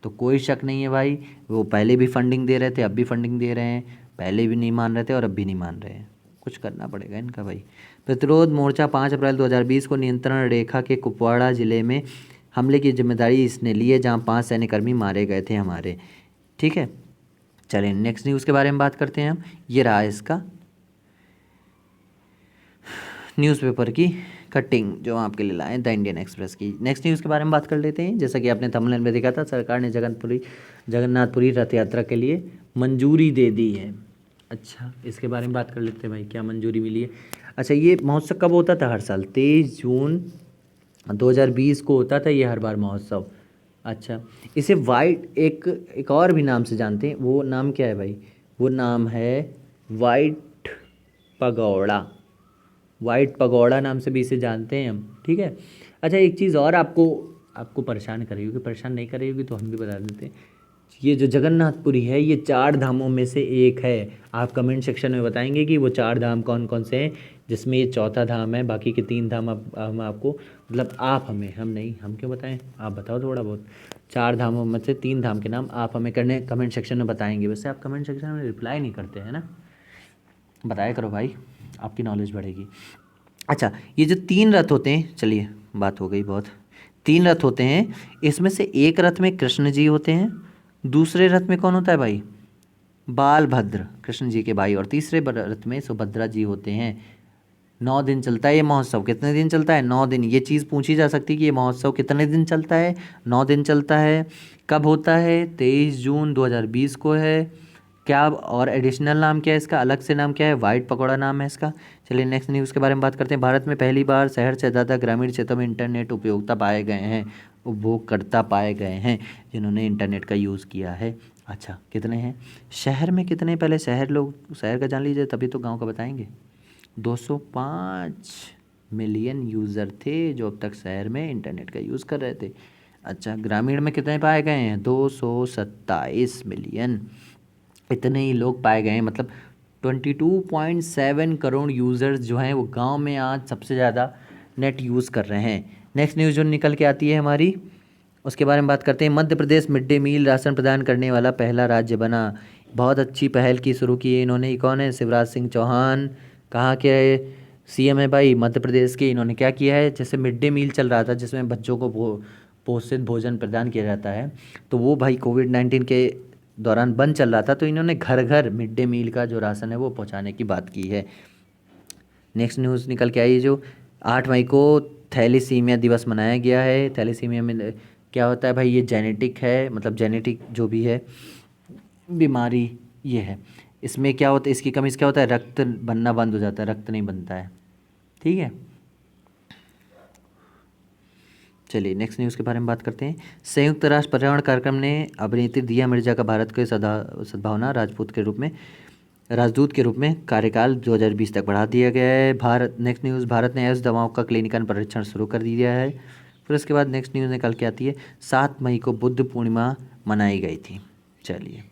तो कोई शक नहीं है भाई, वो पहले भी फंडिंग दे रहे थे, अब भी फंडिंग दे रहे हैं, पहले भी नहीं मान रहे थे और अब भी नहीं मान रहे हैं। कुछ करना पड़ेगा इनका भाई। प्रतिरोध मोर्चा 5 अप्रैल 2020 को नियंत्रण रेखा के कुपवाड़ा जिले में हमले की जिम्मेदारी इसने ली है, जहाँ 5 सैन्यकर्मी मारे गए थे हमारे, ठीक है। चलिए नेक्स्ट न्यूज़ के बारे में बात करते हैं हम। ये रहा इसका न्यूज़पेपर की कटिंग जो आपके लिए लाए द इंडियन एक्सप्रेस की। नेक्स्ट न्यूज़ के बारे में बात कर लेते हैं। जैसा कि आपने थंबनेल में देखा था, सरकार ने जगन्नाथपुरी रथ यात्रा के लिए मंजूरी दे दी है। अच्छा इसके बारे में बात कर लेते हैं भाई, क्या मंजूरी मिली है। अच्छा ये महोत्सव कब होता था? हर साल 23 जून 2020 को होता था ये हर बार महोत्सव। अच्छा इसे एक और भी नाम से जानते हैं, वो नाम क्या है भाई? वो नाम है वाइट पगोड़ा नाम से भी इसे जानते हैं हम, ठीक है। अच्छा एक चीज़ और आपको परेशान कर रही होगी, परेशान नहीं कर रही होगी तो हम भी बता देते हैं। ये जो जगन्नाथपुरी है ये 4 धामों में से एक है। आप कमेंट सेक्शन में बताएंगे कि वो 4 धाम कौन कौन से हैं, जिसमें ये चौथा धाम है। बाकी के 3 धाम हम आपको मतलब आप हमें, हम नहीं, हम क्यों बताएं, आप बताओ थोड़ा बहुत। 4 धामों में से 3 धाम के नाम आप हमें कमेंट सेक्शन में बताएंगे। वैसे आप कमेंट सेक्शन में रिप्लाई नहीं करते हैं ना, बताया करो भाई, आपकी नॉलेज बढ़ेगी। अच्छा ये जो 3 रथ होते हैं, चलिए बात हो गई बहुत। 3 रथ होते हैं, इसमें से एक रथ में कृष्ण जी होते हैं, दूसरे रथ में कौन होता है भाई? बालभद्र, कृष्ण जी के भाई, और तीसरे रथ में सुभद्रा जी होते हैं। 9 दिन चलता है ये महोत्सव। कितने दिन चलता है? 9 दिन। ये चीज़ पूछी जा सकती है कि ये महोत्सव कितने दिन चलता है? 9 दिन चलता है। कब होता है? 23 जून 2020 को है। क्या और एडिशनल नाम क्या है इसका, अलग से नाम क्या है? वाइट पकौड़ा नाम है इसका। चलिए नेक्स्ट न्यूज़ के बारे में बात करते हैं। भारत में पहली बार शहर से ज़्यादा ग्रामीण क्षेत्रों में इंटरनेट उपभोगकर्ता पाए गए हैं जिन्होंने इंटरनेट का यूज़ किया है। अच्छा कितने हैं शहर में? कितने, पहले शहर का जान लीजिए तभी तो गांव का बताएंगे। 205 मिलियन यूज़र थे जो अब तक शहर में इंटरनेट का यूज़ कर रहे थे। अच्छा ग्रामीण में कितने पाए गए हैं? 227 मिलियन। इतने ही लोग पाए गए हैं, मतलब 22.7 करोड़ यूज़र्स जो हैं वो गांव में आज सबसे ज़्यादा नेट यूज़ कर रहे हैं। नेक्स्ट न्यूज़ जो निकल के आती है हमारी, उसके बारे में बात करते हैं। Madhya Pradesh mid day meal ration प्रदान करने वाला पहला राज्य बना। बहुत अच्छी पहल की शुरू की है इन्होंने। कौन है? शिवराज सिंह चौहान। कहाँ के सीएम है भाई? मध्य प्रदेश के। इन्होंने क्या किया है, जैसे मिड डे मील चल रहा था जिसमें बच्चों को पोषित भोजन प्रदान किया जाता है, तो वो भाई कोविड-19 के दौरान बंद चल रहा था, तो इन्होंने घर घर मिड डे मील का जो राशन है वो पहुंचाने की बात की है। नेक्स्ट न्यूज़ निकल के आई है जो 8 मई को थैलेसीमिया दिवस मनाया गया है। थैलेसीमिया में क्या होता है भाई, ये जेनेटिक है, मतलब जेनेटिक जो भी है बीमारी ये है। इसमें क्या होता है, इसकी कमी से क्या होता है, रक्त बनना बंद हो जाता है, रक्त नहीं बनता है। ठीक है, चलिए नेक्स्ट न्यूज़ के बारे में बात करते हैं। संयुक्त राष्ट्र पर्यावरण कार्यक्रम ने अभिनेत्री दिया मिर्जा का भारत के सद्भावना राजदूत के रूप में कार्यकाल 2020 तक बढ़ा दिया गया है। नेक्स्ट न्यूज़, भारत ने ऐसे दवाओं का क्लिनिकल परीक्षण शुरू कर दिया है। फिर उसके बाद नेक्स्ट न्यूज़ निकल के आती है 7 मई को बुद्ध पूर्णिमा मनाई गई थी। चलिए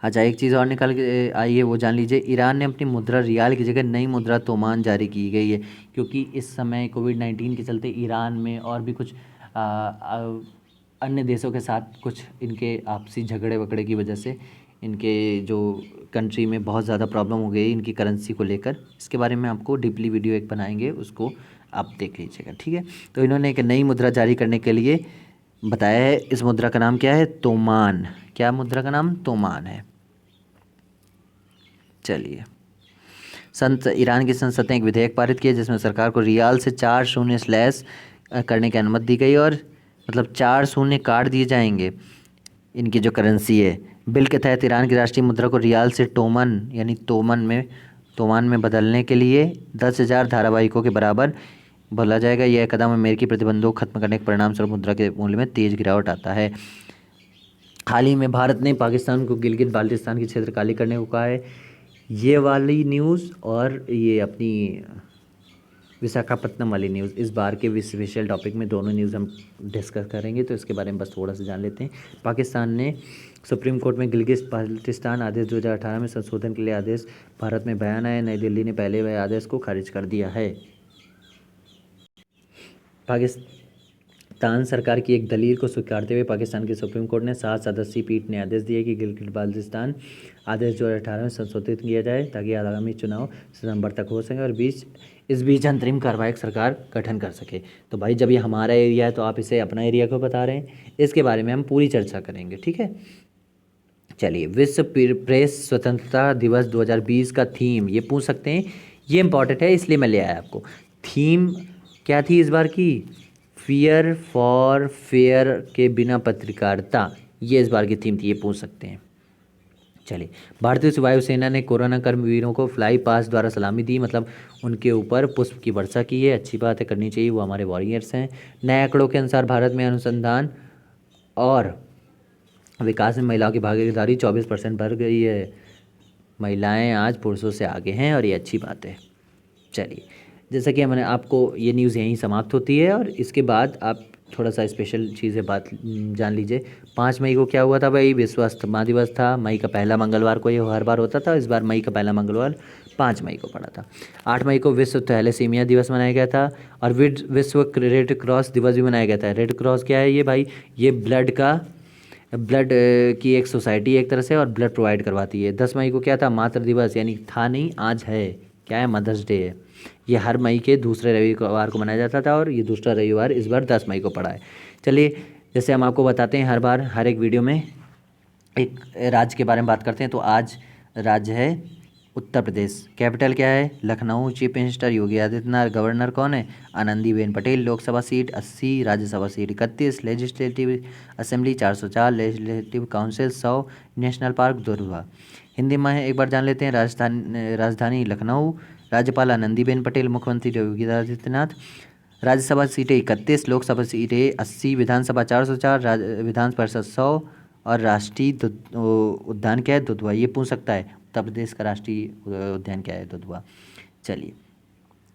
अच्छा, एक चीज़ और निकल के आई है वो जान लीजिए। ईरान ने अपनी मुद्रा रियाल की जगह नई मुद्रा तोमान जारी की गई है, क्योंकि इस समय कोविड-19 के चलते ईरान में और भी कुछ अन्य देशों के साथ कुछ इनके आपसी झगड़े वगड़े की वजह से इनके जो कंट्री में बहुत ज़्यादा प्रॉब्लम हो गई इनकी करेंसी को लेकर। इसके बारे में आपको डीपली वीडियो एक बनाएंगे, उसको आप देख लीजिएगा। ठीक है, तो इन्होंने एक नई मुद्रा जारी करने के लिए बताया है। इस मुद्रा का नाम क्या है, तोमान। क्या मुद्रा का नाम, तोमान है। चलिए, ईरान की संसद ने एक विधेयक पारित किया जिसमें सरकार को रियाल से 4 शून्य स्लैश करने की अनुमति दी गई, और मतलब 4 शून्य काट दिए जाएंगे इनकी जो करेंसी है। बिल के तहत ईरान की राष्ट्रीय मुद्रा को रियाल से टोमन यानी तोमान में बदलने के लिए 10,000 धारावाहिकों के बराबर बोला जाएगा। यह कदम अमेरिकी प्रतिबंधों को खत्म करने के परिणामस्वरूप मुद्रा के मूल्य में तेज गिरावट आता है। हाल ही में भारत ने पाकिस्तान को गिलगित बाल्टिस्तान की क्षेत्र खाली करने को कहा है। ये वाली न्यूज़ और ये अपनी विशाखापत्तनम वाली न्यूज़, इस बार के स्पेशल टॉपिक में दोनों न्यूज़ हम डिस्कस करेंगे, तो इसके बारे में बस थोड़ा सा जान लेते हैं। पाकिस्तान ने सुप्रीम कोर्ट में गिलगित बाल्टिस्तान आदेश 2018 में संशोधन के लिए आदेश भारत में बयान आया। नई दिल्ली ने पहले वह आदेश को खारिज कर दिया है। पाकिस्तान सरकार की एक दलील को स्वीकारते हुए पाकिस्तान की सुप्रीम कोर्ट ने 7 सदस्यीय पीठ ने आदेश दिया कि गिलगित बाल्टिस्तान आदेश 2018 में संशोधित किया जाए ताकि आगामी चुनाव सितंबर तक हो सके और इस बीच अंतरिम कार्रवाई सरकार गठन कर सके। तो भाई जब ये हमारा एरिया है तो आप इसे अपना एरिया क्यों बता रहे हैं, इसके बारे में हम पूरी चर्चा करेंगे। ठीक है, चलिए, विश्व प्रेस स्वतंत्रता दिवस 2020 का थीम ये पूछ सकते हैं, ये इंपॉर्टेंट है इसलिए मैं ले आया आपको। थीम क्या थी इस बार की, फियर फॉर फेयर के बिना पत्रकारिता, ये इस बार की थीम थी, ये पूछ सकते हैं। चलिए, भारतीय वायुसेना ने कोरोना कर्मवीरों को फ्लाई पास द्वारा सलामी दी, मतलब उनके ऊपर पुष्प की वर्षा की है। अच्छी बात है, करनी चाहिए, वो हमारे वॉरियर्स हैं। नए आंकड़ों के अनुसार भारत में अनुसंधान और विकास में महिलाओं की भागीदारी 24% बढ़ गई है। महिलाएं आज पुरुषों से आगे हैं और ये अच्छी बात है। चलिए, जैसा कि मैंने आपको, ये न्यूज़ यहीं समाप्त होती है और इसके बाद आप थोड़ा सा स्पेशल चीज़ें बात जान लीजिए। 5 मई को क्या हुआ था भाई, विश्व अस्थमा दिवस था। मई का पहला मंगलवार को ये हर बार होता था, इस बार मई का पहला मंगलवार 5 मई को पड़ा था। 8 मई को विश्व थैलेसीमिया दिवस मनाया गया था और विश्व रेड क्रॉस दिवस भी मनाया गया था। रेड क्रॉस क्या है ये भाई, ये ब्लड की एक सोसाइटी एक तरह से, और ब्लड प्रोवाइड करवाती है। 10 मई को क्या था, मातृ दिवस, यानी था नहीं आज है, क्या है, मदर्स डे है। ये हर मई के दूसरे रविवार को मनाया जाता था और ये दूसरा रविवार इस बार 10 मई को पड़ा है। चलिए, जैसे हम आपको बताते हैं हर बार हर एक वीडियो में एक राज्य के बारे में बात करते हैं, तो आज राज्य है उत्तर प्रदेश। कैपिटल क्या है, Lucknow. Chief minister Yogi Adityanath. Governor कौन है, Anandiben Patel. Lok Sabha seat 80, Rajya Sabha seat 31, legislative assembly 404, legislative council 100, national park Durga. Hindi में एक बार जान लेते हैं। राजधानी लखनऊ, राज्यपाल आनंदीबेन पटेल, मुख्यमंत्री योगी आदित्यनाथ। राज्यसभा सीटें 31, लोकसभा सीटें 80, विधानसभा 404, विधान परिषद 100 और राष्ट्रीय उद्यान क्या है, दुधवा। ये पूछ सकता है, उत्तर प्रदेश का राष्ट्रीय उद्यान क्या है, दुधवा। चलिए,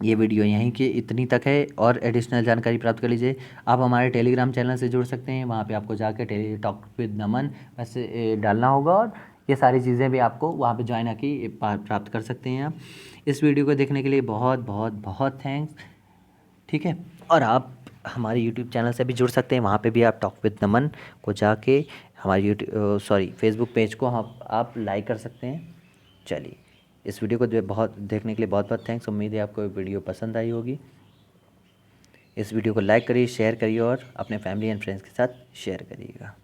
ये वीडियो यहीं की इतनी तक है और एडिशनल जानकारी प्राप्त कर लीजिए। आप हमारे टेलीग्राम चैनल से जुड़ सकते हैं, वहाँ पे आपको जाकर टॉक विद नमन वैसे डालना होगा और ये सारी चीज़ें भी आपको वहाँ पे ज्वाइन आके प्राप्त कर सकते हैं आप। इस वीडियो को देखने के लिए बहुत बहुत बहुत थैंक्स। ठीक है, और आप हमारे यूट्यूब चैनल से भी जुड़ सकते हैं, वहाँ पे भी आप टॉक विद नमन को जाके हमारे फेसबुक पेज को आप लाइक कर सकते हैं। चलिए, इस वीडियो को बहुत देखने के लिए बहुत बहुत थैंक्स। उम्मीद है आपको वीडियो पसंद आई होगी। इस वीडियो को लाइक करिए, शेयर करिए और अपने फैमिली एंड फ्रेंड्स के साथ शेयर करिएगा।